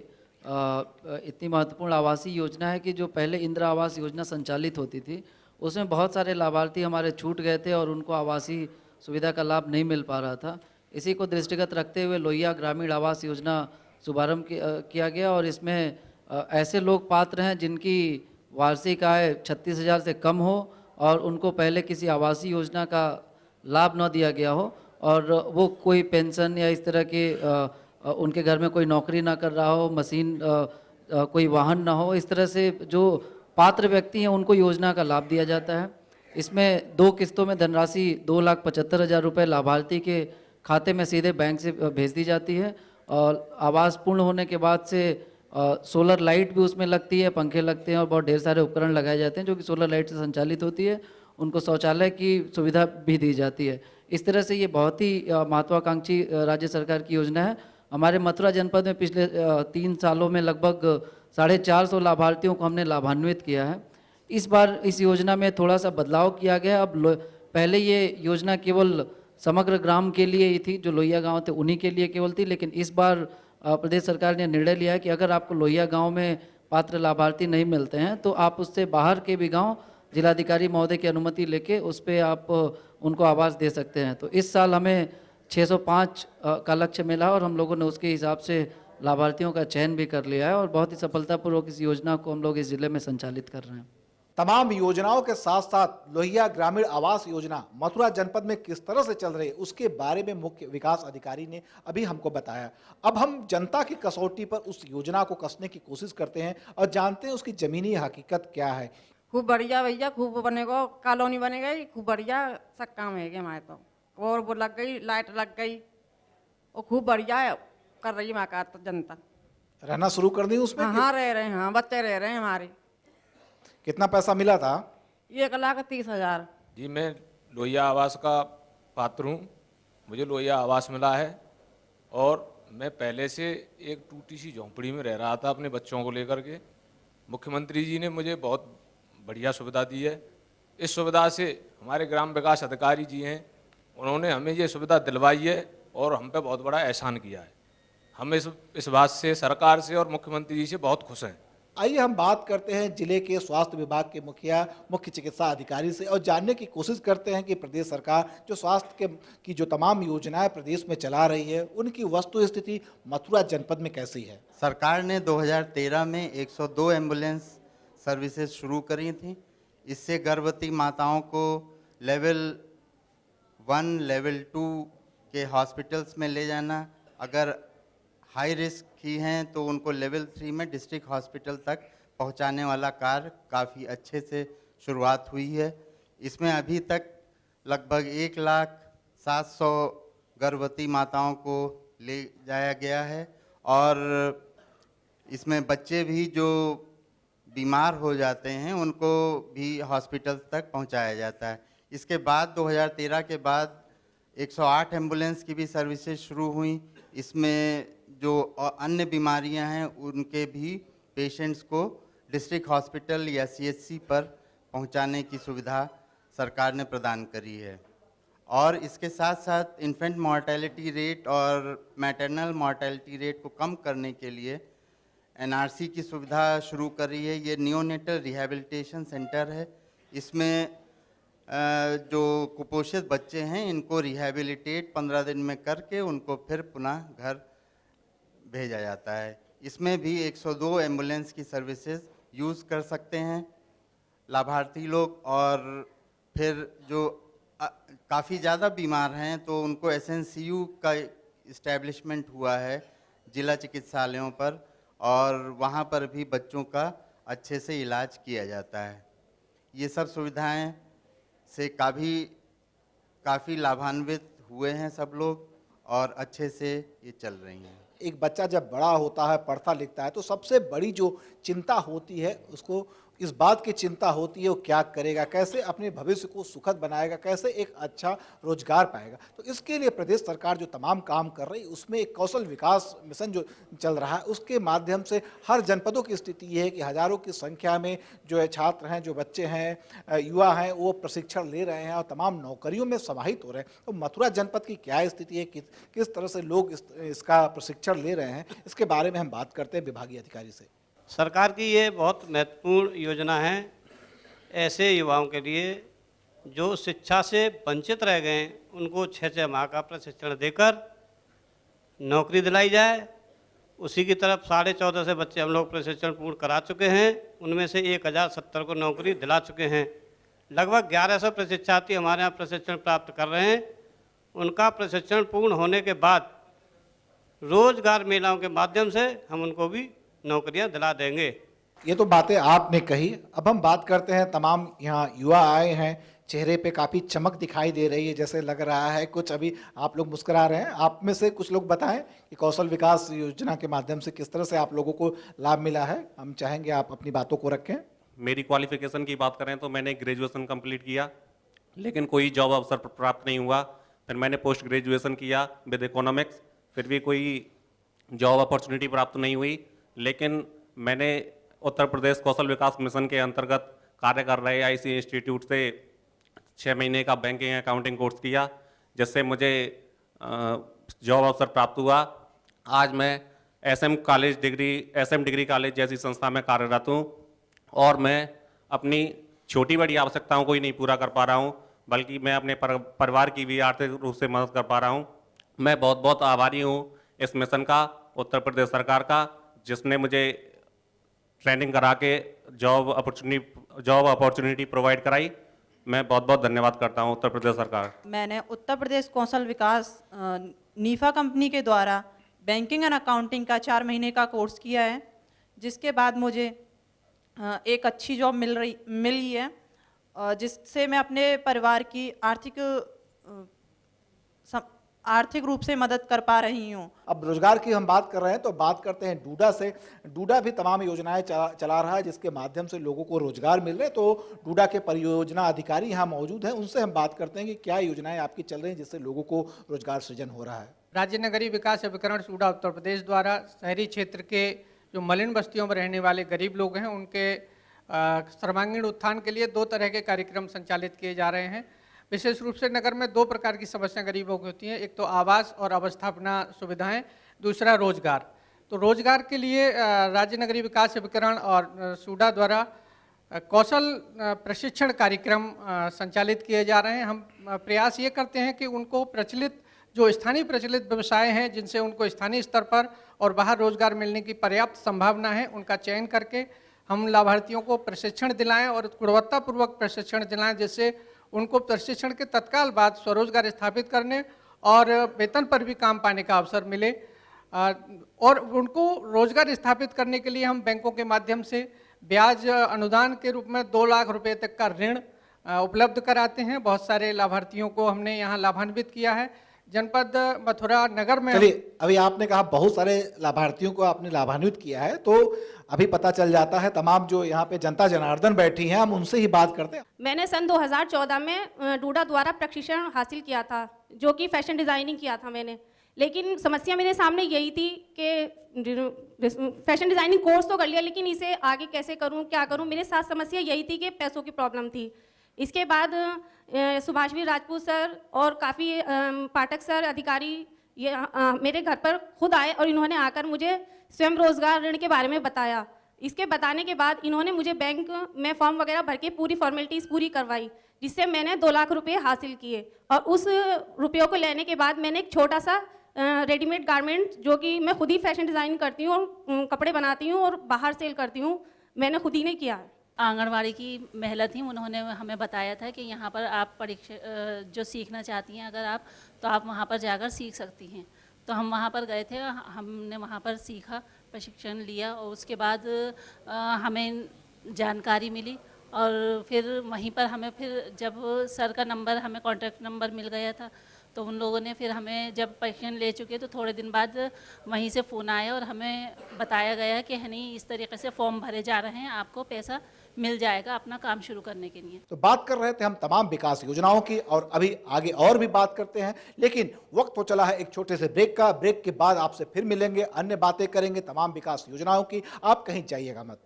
इतनी महत्वपूर्ण आवासीय योजना है कि जो पहले इंदिरा आवास योजना संचालित होती थी उसमें बहुत सारे लाभार्थी हमारे छूट गए थे और उनको आवासीय सुविधा का लाभ नहीं मिल पा रहा था। इसी को दृष्टिगत रखते हुए लोहिया ग्रामीण आवास योजना शुभारंभ किया गया और इसमें ऐसे लोग पात्र हैं जिनकी वार्षिक आय 36,000 से कम हो और उनको पहले किसी आवासीय योजना का लाभ न दिया गया हो और वो कोई पेंशन या इस तरह के उनके घर में कोई नौकरी ना कर रहा हो, मशीन कोई वाहन ना हो, इस तरह से जो पात्र व्यक्ति हैं उनको योजना का लाभ दिया जाता है। इसमें 2 किस्तों में धनराशि 2,75,000 रुपये लाभार्थी के खाते में सीधे बैंक से भेज दी जाती है और आवास पूर्ण होने के बाद से सोलर लाइट भी उसमें लगती है, पंखे लगते हैं और बहुत ढेर सारे उपकरण लगाए जाते हैं जो कि सोलर लाइट से संचालित होती है। उनको शौचालय की सुविधा भी दी जाती है। इस तरह से ये बहुत ही महत्वाकांक्षी राज्य सरकार की योजना है। हमारे मथुरा जनपद में पिछले 3 सालों में लगभग 450 लाभार्थियों को हमने लाभान्वित किया है। इस बार इस योजना में थोड़ा सा बदलाव किया गया। अब पहले ये योजना केवल समग्र ग्राम के लिए ही थी, जो लोहिया गांव थे उन्हीं के लिए केवल थी, लेकिन इस बार प्रदेश सरकार ने निर्णय लिया है कि अगर आपको लोहिया गांव में पात्र लाभार्थी नहीं मिलते हैं तो आप उससे बाहर के भी गांव जिलाधिकारी महोदय की अनुमति लेके उस पर आप उनको आवास दे सकते हैं। तो इस साल हमें 605 का लक्ष्य मिला और हम लोगों ने उसके हिसाब से लाभार्थियों का चयन भी कर लिया है और बहुत ही सफलतापूर्वक इस योजना को हम लोग इस जिले में संचालित कर रहे हैं। तमाम योजनाओं के साथ साथ लोहिया ग्रामीण आवास योजना मथुरा जनपद में किस तरह से चल रही है उसके बारे में मुख्य विकास अधिकारी ने अभी हमको बताया। अब हम जनता की कसौटी पर उस योजना को कसने की कोशिश करते हैं और जानते हैं उसकी जमीनी हकीकत क्या है। खूब बढ़िया भैया, खूब बनेगा, कॉलोनी बने गई, खूब बढ़िया सब काम है हमारे तो। और वो लग गई, लाइट लग गई और खूब बढ़िया कर रही है वहाँ का जनता। रहना शुरू कर दी उसमें? हाँ रह रहे हैं, हाँ बच्चे रह रहे हैं हमारे। कितना पैसा मिला था? 1,30,000। जी मैं लोहिया आवास का पात्र हूँ, मुझे लोहिया आवास मिला है और मैं पहले से एक टूटी सी झोंपड़ी में रह रहा था अपने बच्चों को लेकर के। मुख्यमंत्री जी ने मुझे बहुत बढ़िया सुविधा दी है। इस सुविधा से हमारे ग्राम विकास अधिकारी जी हैं, उन्होंने हमें ये सुविधा दिलवाई है और हम पे बहुत बड़ा एहसान किया है। हम इस बात से सरकार से और मुख्यमंत्री जी से बहुत खुश हैं। आइए हम बात करते हैं जिले के स्वास्थ्य विभाग के मुखिया मुख्य चिकित्सा अधिकारी से और जानने की कोशिश करते हैं कि प्रदेश सरकार जो स्वास्थ्य की जो तमाम योजनाएं प्रदेश में चला रही है उनकी वस्तु स्थिति मथुरा जनपद में कैसी है। सरकार ने 2013 में 102 एम्बुलेंस सर्विसेज शुरू करी थी। इससे गर्भवती माताओं को लेवल 1 लेवल 2 के हॉस्पिटल्स में ले जाना, अगर हाई रिस्क की हैं तो उनको लेवल 3 में डिस्ट्रिक्ट हॉस्पिटल तक पहुंचाने वाला कार्य काफ़ी अच्छे से शुरुआत हुई है। इसमें अभी तक लगभग 1,07,000 गर्भवती माताओं को ले जाया गया है और इसमें बच्चे भी जो बीमार हो जाते हैं उनको भी हॉस्पिटल तक पहुंचाया जाता है। इसके बाद 2013 के बाद 108 एम्बुलेंस की भी सर्विसेज शुरू हुई। इसमें जो अन्य बीमारियां हैं उनके भी पेशेंट्स को डिस्ट्रिक्ट हॉस्पिटल या CHC पर पहुंचाने की सुविधा सरकार ने प्रदान करी है। और इसके साथ साथ इन्फेंट मॉर्टेलिटी रेट और मैटरनल मॉर्टेलिटी रेट को कम करने के लिए NRC की सुविधा शुरू करी है। ये नियोनेटल रिहैबिलिटेशन सेंटर है। इसमें जो कुपोषित बच्चे हैं इनको रिहैबिलिटेट 15 दिन में करके उनको फिर पुनः घर भेजा जाता है। इसमें भी 102 एम्बुलेंस की सर्विसेज यूज़ कर सकते हैं लाभार्थी लोग। और फिर जो काफ़ी ज़्यादा बीमार हैं तो उनको SNCU का इस्टेब्लिशमेंट हुआ है जिला चिकित्सालयों पर और वहाँ पर भी बच्चों का अच्छे से इलाज किया जाता है। ये सब सुविधाएं से काफ़ी लाभान्वित हुए हैं सब लोग और अच्छे से ये चल रही हैं। एक बच्चा जब बड़ा होता है, पढ़ता लिखता है, तो सबसे बड़ी जो चिंता होती है उसको इस बात की चिंता होती है वो क्या करेगा, कैसे अपने भविष्य को सुखद बनाएगा, कैसे एक अच्छा रोजगार पाएगा। तो इसके लिए प्रदेश सरकार जो तमाम काम कर रही है उसमें एक कौशल विकास मिशन जो चल रहा है उसके माध्यम से हर जनपदों की स्थिति ये है कि हजारों की संख्या में जो है छात्र हैं, जो बच्चे हैं, युवा हैं, वो प्रशिक्षण ले रहे हैं और तमाम नौकरियों में समाहित हो रहे हैं। तो मथुरा जनपद की क्या स्थिति है, किस तरह से लोग इसका प्रशिक्षण ले रहे हैं, इसके बारे में हम बात करते हैं विभागीय अधिकारी से। सरकार की ये बहुत महत्वपूर्ण योजना है ऐसे युवाओं के लिए जो शिक्षा से वंचित रह गए हैं, उनको 6 माह का प्रशिक्षण देकर नौकरी दिलाई जाए। उसी की तरफ 14.5 से बच्चे हम लोग प्रशिक्षण पूर्ण करा चुके हैं, उनमें से 1070 को नौकरी दिला चुके हैं। लगभग 1100 प्रशिक्षार्थी हमारे यहाँ प्रशिक्षण प्राप्त कर रहे हैं। उनका प्रशिक्षण पूर्ण होने के बाद रोजगार मेलाओं के माध्यम से हम उनको भी नौकरियां दिला देंगे। ये तो बातें आपने कही। अब हम बात करते हैं, तमाम यहाँ युवा आए हैं, चेहरे पे काफ़ी चमक दिखाई दे रही है, जैसे लग रहा है कुछ अभी आप लोग मुस्कुरा रहे हैं। आप में से कुछ लोग बताएं कि कौशल विकास योजना के माध्यम से किस तरह से आप लोगों को लाभ मिला है। हम चाहेंगे आप अपनी बातों को रखें। मेरी क्वालिफिकेशन की बात करें तो मैंने ग्रेजुएशन कंप्लीट किया, लेकिन कोई जॉब अवसर प्राप्त नहीं हुआ। फिर मैंने पोस्ट ग्रेजुएशन किया विद इकोनॉमिक्स, फिर भी कोई जॉब अपॉर्चुनिटी प्राप्त नहीं हुई। लेकिन मैंने उत्तर प्रदेश कौशल विकास मिशन के अंतर्गत कार्य कर रहे आईसी इंस्टीट्यूट से 6 महीने का बैंकिंग अकाउंटिंग कोर्स किया, जिससे मुझे जॉब अवसर प्राप्त हुआ। आज मैं एसएम डिग्री कॉलेज जैसी संस्था में कार्यरत हूँ और मैं अपनी छोटी बड़ी आवश्यकताओं को ही नहीं पूरा कर पा रहा हूँ, बल्कि मैं अपने परिवार की भी आर्थिक रूप से मदद कर पा रहा हूँ। मैं बहुत बहुत आभारी हूँ इस मिशन का, उत्तर प्रदेश सरकार का, जिसने मुझे ट्रेनिंग करा के जॉब अपॉर्चुनिटी प्रोवाइड कराई। मैं बहुत बहुत धन्यवाद करता हूं उत्तर प्रदेश सरकार। मैंने उत्तर प्रदेश कौशल विकास नीफा कंपनी के द्वारा बैंकिंग एंड अकाउंटिंग का 4 महीने का कोर्स किया है, जिसके बाद मुझे एक अच्छी जॉब मिली है, जिससे मैं अपने परिवार की आर्थिक रूप से मदद कर पा रही हूँ। अब रोजगार की हम बात कर रहे हैं तो बात करते हैं डूडा से। डूडा भी तमाम योजनाएं चला रहा है जिसके माध्यम से लोगों को रोजगार मिल रहे हैं। तो डूडा के परियोजना अधिकारी यहाँ मौजूद हैं, उनसे हम बात करते हैं कि क्या योजनाएं आपकी चल रही हैं जिससे लोगों को रोजगार सृजन हो रहा है। राज्य नगरीय विकास अभिकरण सूडा उत्तर प्रदेश द्वारा शहरी क्षेत्र के जो मलिन बस्तियों में रहने वाले गरीब लोग हैं उनके सर्वांगीण उत्थान के लिए 2 तरह के कार्यक्रम संचालित किए जा रहे हैं। विशेष रूप से नगर में 2 प्रकार की समस्याएं गरीबों की होती हैं, एक तो आवास और अवस्थापना सुविधाएं, दूसरा रोजगार। तो रोजगार के लिए राज्य नगरीय विकास अभिकरण और सूडा द्वारा कौशल प्रशिक्षण कार्यक्रम संचालित किए जा रहे हैं। हम प्रयास ये करते हैं कि उनको जो स्थानीय प्रचलित व्यवसाय हैं जिनसे उनको स्थानीय स्तर पर और बाहर रोजगार मिलने की पर्याप्त संभावना है, उनका चयन करके हम लाभार्थियों को प्रशिक्षण दिलाएं और गुणवत्तापूर्वक प्रशिक्षण दिलाएं, जिससे उनको प्रशिक्षण के तत्काल बाद स्वरोजगार स्थापित करने और वेतन पर भी काम पाने का अवसर मिले। और उनको रोजगार स्थापित करने के लिए हम बैंकों के माध्यम से ब्याज अनुदान के रूप में 2 लाख रुपए तक का ऋण उपलब्ध कराते हैं। बहुत सारे लाभार्थियों को हमने यहाँ लाभान्वित किया है। जनपद मथुरा नगर में चलिए, अभी आपने कहा बहुत सारे लाभार्थियों को आपने लाभान्वित किया है, तो अभी पता चल जाता है तमाम जो यहाँ पे जनता जनार्दन बैठी हैं, हम उनसे ही बात करते हैं। मैंने सन 2014 में डूडा द्वारा प्रशिक्षण हासिल किया था, जो कि फैशन डिज़ाइनिंग किया था मैंने। लेकिन समस्या मेरे सामने यही थी कि फैशन डिज़ाइनिंग कोर्स तो कर लिया, लेकिन इसे आगे कैसे करूँ, क्या करूँ, मेरे साथ समस्या यही थी कि पैसों की प्रॉब्लम थी। इसके बाद सुभाषवीर राजपूत सर और काफ़ी पाठक सर अधिकारी ये मेरे घर पर खुद आए और इन्होंने आकर मुझे स्वयं रोजगार ऋण के बारे में बताया। इसके बताने के बाद इन्होंने मुझे बैंक में फॉर्म वगैरह भर के पूरी फॉर्मेलिटीज़ पूरी करवाई, जिससे मैंने 2 लाख रुपए हासिल किए। और उस रुपयों को लेने के बाद मैंने एक छोटा सा रेडीमेड गारमेंट, जो कि मैं खुद ही फैशन डिज़ाइन करती हूँ और कपड़े बनाती हूँ और बाहर सेल करती हूँ, मैंने खुद ही ने किया है। आंगनवाड़ी की महिला थी, उन्होंने हमें बताया था कि यहाँ पर आप परीक्षा जो सीखना चाहती हैं अगर आप, तो आप वहाँ पर जाकर सीख सकती हैं। तो हम वहाँ पर गए थे, हमने वहाँ पर सीखा, प्रशिक्षण लिया और उसके बाद हमें जानकारी मिली और फिर वहीं पर हमें फिर जब सर का नंबर, हमें कॉन्टैक्ट नंबर मिल गया था, तो उन लोगों ने फिर हमें जब परीक्षण ले चुके तो थोड़े दिन बाद वहीं से फ़ोन आया और हमें बताया गया कि है नहीं, इस तरीके से फॉर्म भरे जा रहे हैं, आपको पैसा मिल जाएगा अपना काम शुरू करने के लिए। तो बात कर रहे थे हम तमाम विकास योजनाओं की और अभी आगे और भी बात करते हैं, लेकिन वक्त हो चला है एक छोटे से ब्रेक का। ब्रेक के बाद आपसे फिर मिलेंगे, अन्य बातें करेंगे तमाम विकास योजनाओं की। आप कहीं जाइएगा मत।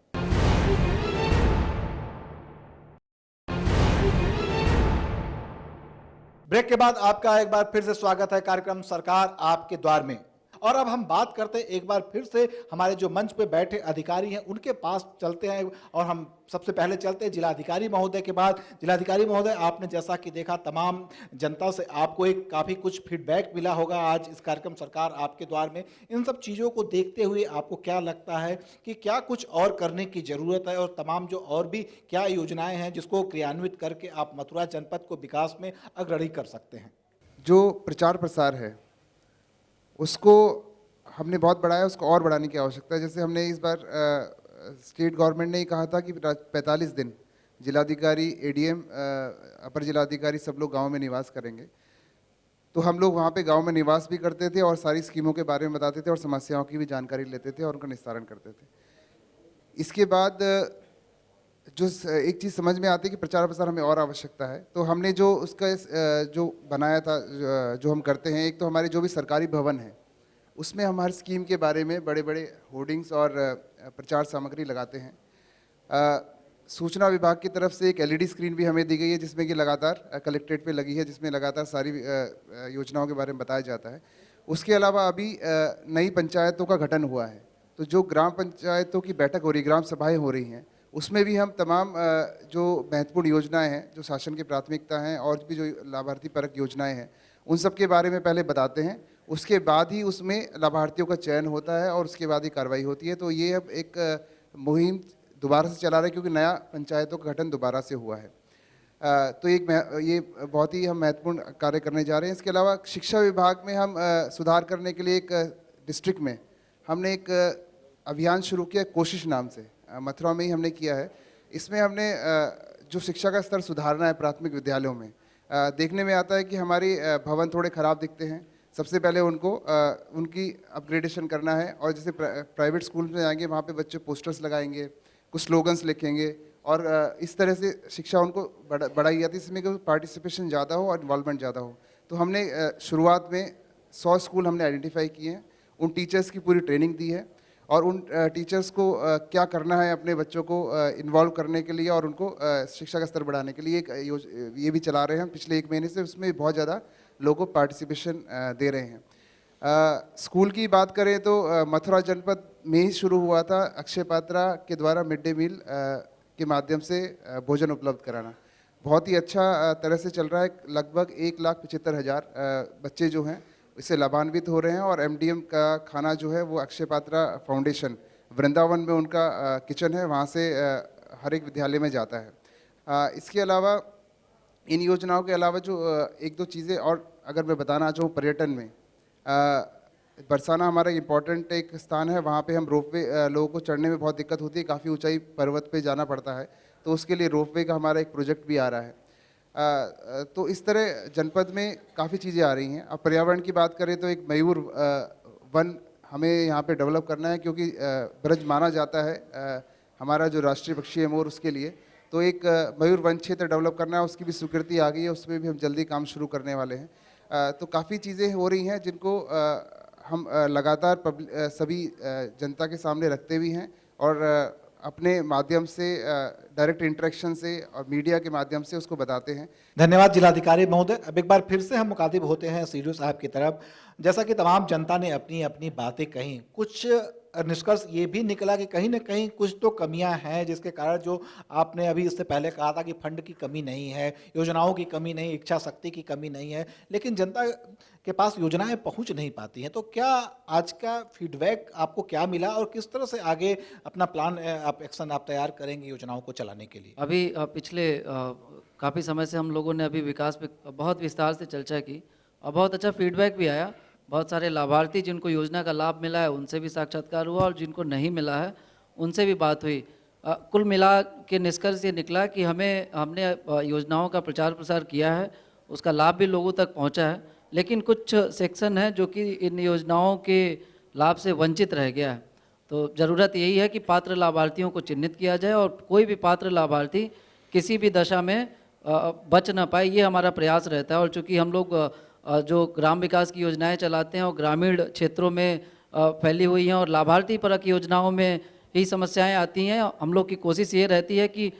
ब्रेक के बाद आपका एक बार फिर से स्वागत है कार्यक्रम सरकार आपके द्वार में। और अब हम बात करते हैं एक बार फिर से हमारे जो मंच पे बैठे अधिकारी हैं उनके पास चलते हैं और हम सबसे पहले चलते हैं जिलाधिकारी महोदय के बाद। जिलाधिकारी महोदय, आपने जैसा कि देखा तमाम जनता से आपको एक काफ़ी कुछ फीडबैक मिला होगा आज इस कार्यक्रम सरकार आपके द्वार में। इन सब चीज़ों को देखते हुए आपको क्या लगता है कि क्या कुछ और करने की ज़रूरत है और तमाम जो और भी क्या योजनाएँ हैं जिसको क्रियान्वित करके आप मथुरा जनपद को विकास में अग्रणी कर सकते हैं? जो प्रचार प्रसार है उसको हमने बहुत बढ़ाया, उसको और बढ़ाने की आवश्यकता है। जैसे हमने इस बार स्टेट गवर्नमेंट ने ही कहा था कि 45 दिन जिलाधिकारी, एडीएम, अपर जिलाधिकारी सब लोग गांव में निवास करेंगे। तो हम लोग वहाँ पे गांव में निवास भी करते थे और सारी स्कीमों के बारे में बताते थे और समस्याओं की भी जानकारी लेते थे और उनका निस्तारण करते थे। इसके बाद जो एक चीज़ समझ में आती है कि प्रचार प्रसार हमें और आवश्यकता है, तो हमने जो उसका जो बनाया था, जो हम करते हैं, एक तो हमारे जो भी सरकारी भवन है उसमें हम हर स्कीम के बारे में बड़े बड़े होर्डिंग्स और प्रचार सामग्री लगाते हैं। सूचना विभाग की तरफ से एक एलईडी स्क्रीन भी हमें दी गई है जिसमें कि लगातार कलेक्ट्रेट पे लगी है, जिसमें लगातार सारी योजनाओं के बारे में बताया जाता है। उसके अलावा अभी नई पंचायतों का गठन हुआ है, तो जो ग्राम पंचायतों की बैठक हो रही, ग्राम सभाएँ हो रही हैं, उसमें भी हम तमाम जो महत्वपूर्ण योजनाएं हैं, जो शासन की प्राथमिकता हैं और भी जो लाभार्थी परक योजनाएं हैं, उन सब के बारे में पहले बताते हैं। उसके बाद ही उसमें लाभार्थियों का चयन होता है और उसके बाद ही कार्रवाई होती है। तो ये अब एक मुहिम दोबारा से चला रहे हैं क्योंकि नया पंचायतों का गठन दोबारा से हुआ है। तो ये बहुत ही हम महत्वपूर्ण कार्य करने जा रहे हैं। इसके अलावा शिक्षा विभाग में हम सुधार करने के लिए एक डिस्ट्रिक्ट में हमने एक अभियान शुरू किया, कोशिश नाम से, मथुरा में ही हमने किया है। इसमें हमने जो शिक्षा का स्तर सुधारना है प्राथमिक विद्यालयों में, देखने में आता है कि हमारे भवन थोड़े ख़राब दिखते हैं। सबसे पहले उनको उनकी अपग्रेडेशन करना है और जैसे प्राइवेट स्कूल में जाएंगे वहाँ पे बच्चे पोस्टर्स लगाएंगे, कुछ स्लोगन्स लिखेंगे और इस तरह से शिक्षा उनको बढ़ाई जाती है, इसमें कि पार्टिसिपेशन ज़्यादा हो और इन्वॉल्वमेंट ज़्यादा हो। तो हमने शुरुआत में 100 स्कूल हमने आइडेंटिफाई किए हैं, उन टीचर्स की पूरी ट्रेनिंग दी है और उन टीचर्स को क्या करना है अपने बच्चों को इन्वॉल्व करने के लिए और उनको शिक्षा का स्तर बढ़ाने के लिए एक ये भी चला रहे हैं पिछले 1 महीने से। उसमें बहुत ज़्यादा लोगों को पार्टिसिपेशन दे रहे हैं। स्कूल की बात करें तो मथुरा जनपद में ही शुरू हुआ था अक्षय पात्रा के द्वारा मिड डे मील के माध्यम से भोजन उपलब्ध कराना। बहुत ही अच्छा तरह से चल रहा है। लगभग 1,75,000 बच्चे जो हैं इससे लाभान्वित हो रहे हैं और एमडीएम का खाना जो है वो अक्षय पात्रा फाउंडेशन वृंदावन में उनका किचन है, वहाँ से हर एक विद्यालय में जाता है। इसके अलावा इन योजनाओं के अलावा जो 1-2 चीज़ें और अगर मैं बताना चाहूँ, पर्यटन में बरसाना हमारा इम्पॉर्टेंट एक स्थान है, वहाँ पे हम रोपवे लोगों को चढ़ने में बहुत दिक्कत होती है, काफ़ी ऊंचाई पर्वत पे जाना पड़ता है, तो उसके लिए रोपवे का हमारा एक प्रोजेक्ट भी आ रहा है। तो इस तरह जनपद में काफ़ी चीज़ें आ रही हैं। अब पर्यावरण की बात करें तो एक मयूर वन हमें यहाँ पे डेवलप करना है क्योंकि ब्रज माना जाता है हमारा जो राष्ट्रीय पक्षी है मोर, उसके लिए तो एक मयूर वन क्षेत्र डेवलप करना है। उसकी भी स्वीकृति आ गई है, उसमें भी हम जल्दी काम शुरू करने वाले हैं। तो काफ़ी चीज़ें हो रही हैं जिनको हम लगातार सभी जनता के सामने रखते भी हैं और अपने माध्यम से डायरेक्ट इंटरेक्शन से और मीडिया के माध्यम से उसको बताते हैं। धन्यवाद जिलाधिकारी महोदय। अब एक बार फिर से हम मुखातिब होते हैं सीडीओ साहब की तरफ। जैसा कि तमाम जनता ने अपनी अपनी बातें कहीं, कुछ निष्कर्ष ये भी निकला कि कहीं ना कहीं कुछ तो कमियां हैं जिसके कारण जो आपने अभी इससे पहले कहा था कि फंड की कमी नहीं है, योजनाओं की कमी नहीं, इच्छा शक्ति की कमी नहीं है, लेकिन जनता के पास योजनाएं पहुंच नहीं पाती हैं। तो क्या आज का फीडबैक आपको क्या मिला और किस तरह से आगे अपना प्लान एक्शन आप तैयार करेंगे योजनाओं को चलाने के लिए? अभी पिछले काफ़ी समय से हम लोगों ने अभी विकास पे बहुत विस्तार से चर्चा की और बहुत अच्छा फीडबैक भी आया। बहुत सारे लाभार्थी जिनको योजना का लाभ मिला है उनसे भी साक्षात्कार हुआ और जिनको नहीं मिला है उनसे भी बात हुई। कुल मिला के निष्कर्ष ये निकला कि हमने योजनाओं का प्रचार प्रसार किया है, उसका लाभ भी लोगों तक पहुंचा है। लेकिन कुछ सेक्शन है जो कि इन योजनाओं के लाभ से वंचित रह गया है। तो ज़रूरत यही है कि पात्र लाभार्थियों को चिन्हित किया जाए और कोई भी पात्र लाभार्थी किसी भी दशा में बच ना पाए, ये हमारा प्रयास रहता है। और चूँकि हम लोग जो ग्राम विकास की योजनाएं चलाते हैं और ग्रामीण क्षेत्रों में फैली हुई हैं और लाभार्थी परक योजनाओं में ही समस्याएं आती हैं, हम लोग की कोशिश ये रहती है कि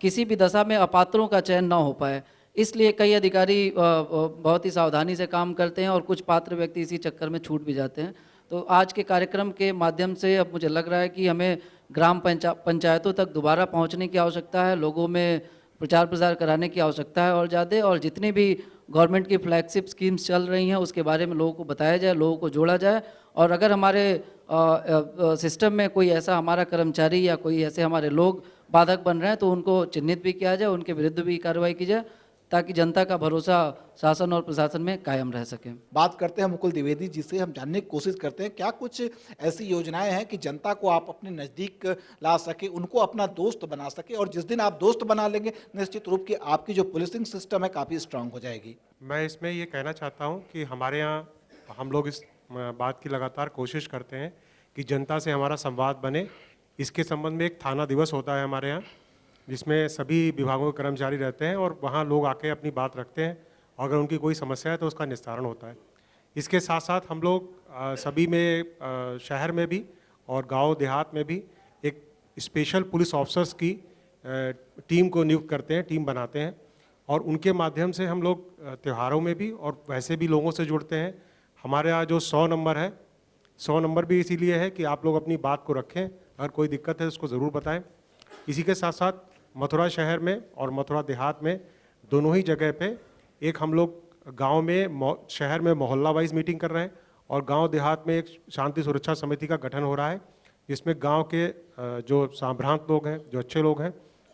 किसी भी दशा में अपात्रों का चयन ना हो पाए। इसलिए कई अधिकारी बहुत ही सावधानी से काम करते हैं और कुछ पात्र व्यक्ति इसी चक्कर में छूट भी जाते हैं। तो आज के कार्यक्रम के माध्यम से अब मुझे लग रहा है कि हमें ग्राम पंचायतों तक दोबारा पहुंचने की आवश्यकता है, लोगों में प्रचार प्रसार कराने की आवश्यकता है और ज़्यादा, और जितनी भी गवर्नमेंट की फ्लैगशिप स्कीम्स चल रही हैं उसके बारे में लोगों को बताया जाए, लोगों को जोड़ा जाए। और अगर हमारे सिस्टम में कोई ऐसा हमारा कर्मचारी या कोई ऐसे हमारे लोग बाधक बन रहे हैं तो उनको चिन्हित भी किया जाए, उनके विरुद्ध भी कार्रवाई की जाए, ताकि जनता का भरोसा शासन और प्रशासन में कायम रह सके। बात करते हैं मुकुल द्विवेदी जी से, हम जानने की कोशिश करते हैं क्या कुछ ऐसी योजनाएं हैं कि जनता को आप अपने नज़दीक ला सके, उनको अपना दोस्त बना सके, और जिस दिन आप दोस्त बना लेंगे निश्चित रूप की आपकी जो पुलिसिंग सिस्टम है काफ़ी स्ट्रांग हो जाएगी। मैं इसमें ये कहना चाहता हूँ कि हमारे यहाँ हम लोग इस बात की लगातार कोशिश करते हैं कि जनता से हमारा संवाद बने। इसके संबंध में एक थाना दिवस होता है हमारे यहाँ, जिसमें सभी विभागों के कर्मचारी रहते हैं और वहाँ लोग आके अपनी बात रखते हैं, और अगर उनकी कोई समस्या है तो उसका निस्तारण होता है। इसके साथ साथ हम लोग सभी में शहर में भी और गांव देहात में भी एक स्पेशल पुलिस ऑफिसर्स की टीम को नियुक्त करते हैं, टीम बनाते हैं, और उनके माध्यम से हम लोग त्योहारों में भी और वैसे भी लोगों से जुड़ते हैं। हमारे यहाँ जो 100 नंबर है, 100 नंबर भी इसीलिए है कि आप लोग अपनी बात को रखें, अगर कोई दिक्कत है उसको ज़रूर बताएं। इसी के साथ साथ मथुरा शहर में और मथुरा देहात में दोनों ही जगह पे एक हम लोग गांव में शहर में मोहल्ला वाइज मीटिंग कर रहे हैं, और गांव देहात में एक शांति सुरक्षा समिति का गठन हो रहा है, जिसमें गांव के जो सांभ्रांत लोग हैं, जो अच्छे लोग हैं,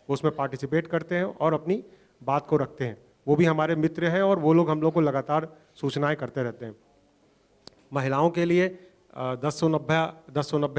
वो उसमें पार्टिसिपेट करते हैं और अपनी बात को रखते हैं। वो भी हमारे मित्र हैं और वो लोग हम लोग को लगातार सूचनाएँ करते रहते हैं। महिलाओं के लिए 1090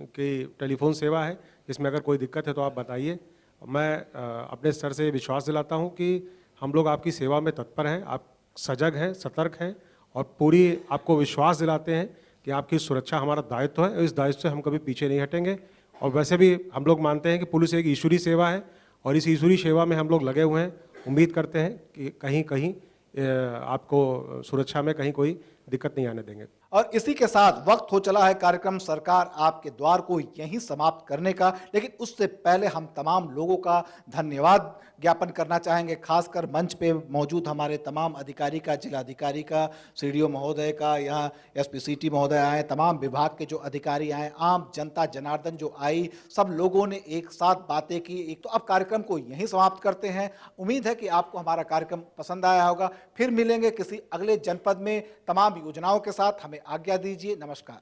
की टेलीफोन सेवा है, जिसमें अगर कोई दिक्कत है तो आप बताइए। मैं अपने स्तर से विश्वास दिलाता हूं कि हम लोग आपकी सेवा में तत्पर हैं, आप सजग हैं, सतर्क हैं, और पूरी आपको विश्वास दिलाते हैं कि आपकी सुरक्षा हमारा दायित्व है, और इस दायित्व से हम कभी पीछे नहीं हटेंगे। और वैसे भी हम लोग मानते हैं कि पुलिस एक ईश्वरीय सेवा है, और इस ईश्वरीय सेवा में हम लोग लगे हुए हैं। उम्मीद करते हैं कि कहीं कहीं आपको सुरक्षा में कहीं कोई दिक्कत नहीं आने देंगे। और इसी के साथ वक्त हो चला है कार्यक्रम सरकार आपके द्वार को यहीं समाप्त करने का, लेकिन उससे पहले हम तमाम लोगों का धन्यवाद ज्ञापन करना चाहेंगे, खासकर मंच पे मौजूद हमारे तमाम अधिकारी का, जिलाधिकारी का, सीडीओ महोदय का, यहाँ एसपी सिटी महोदय आए, तमाम विभाग के जो अधिकारी आए, आम जनता जनार्दन जो आई, सब लोगों ने एक साथ बातें की। एक तो अब कार्यक्रम को यहीं समाप्त करते हैं। उम्मीद है कि आपको हमारा कार्यक्रम पसंद आया होगा। फिर मिलेंगे किसी अगले जनपद में तमाम योजनाओं के साथ। हमें आज्ञा दीजिए। नमस्कार।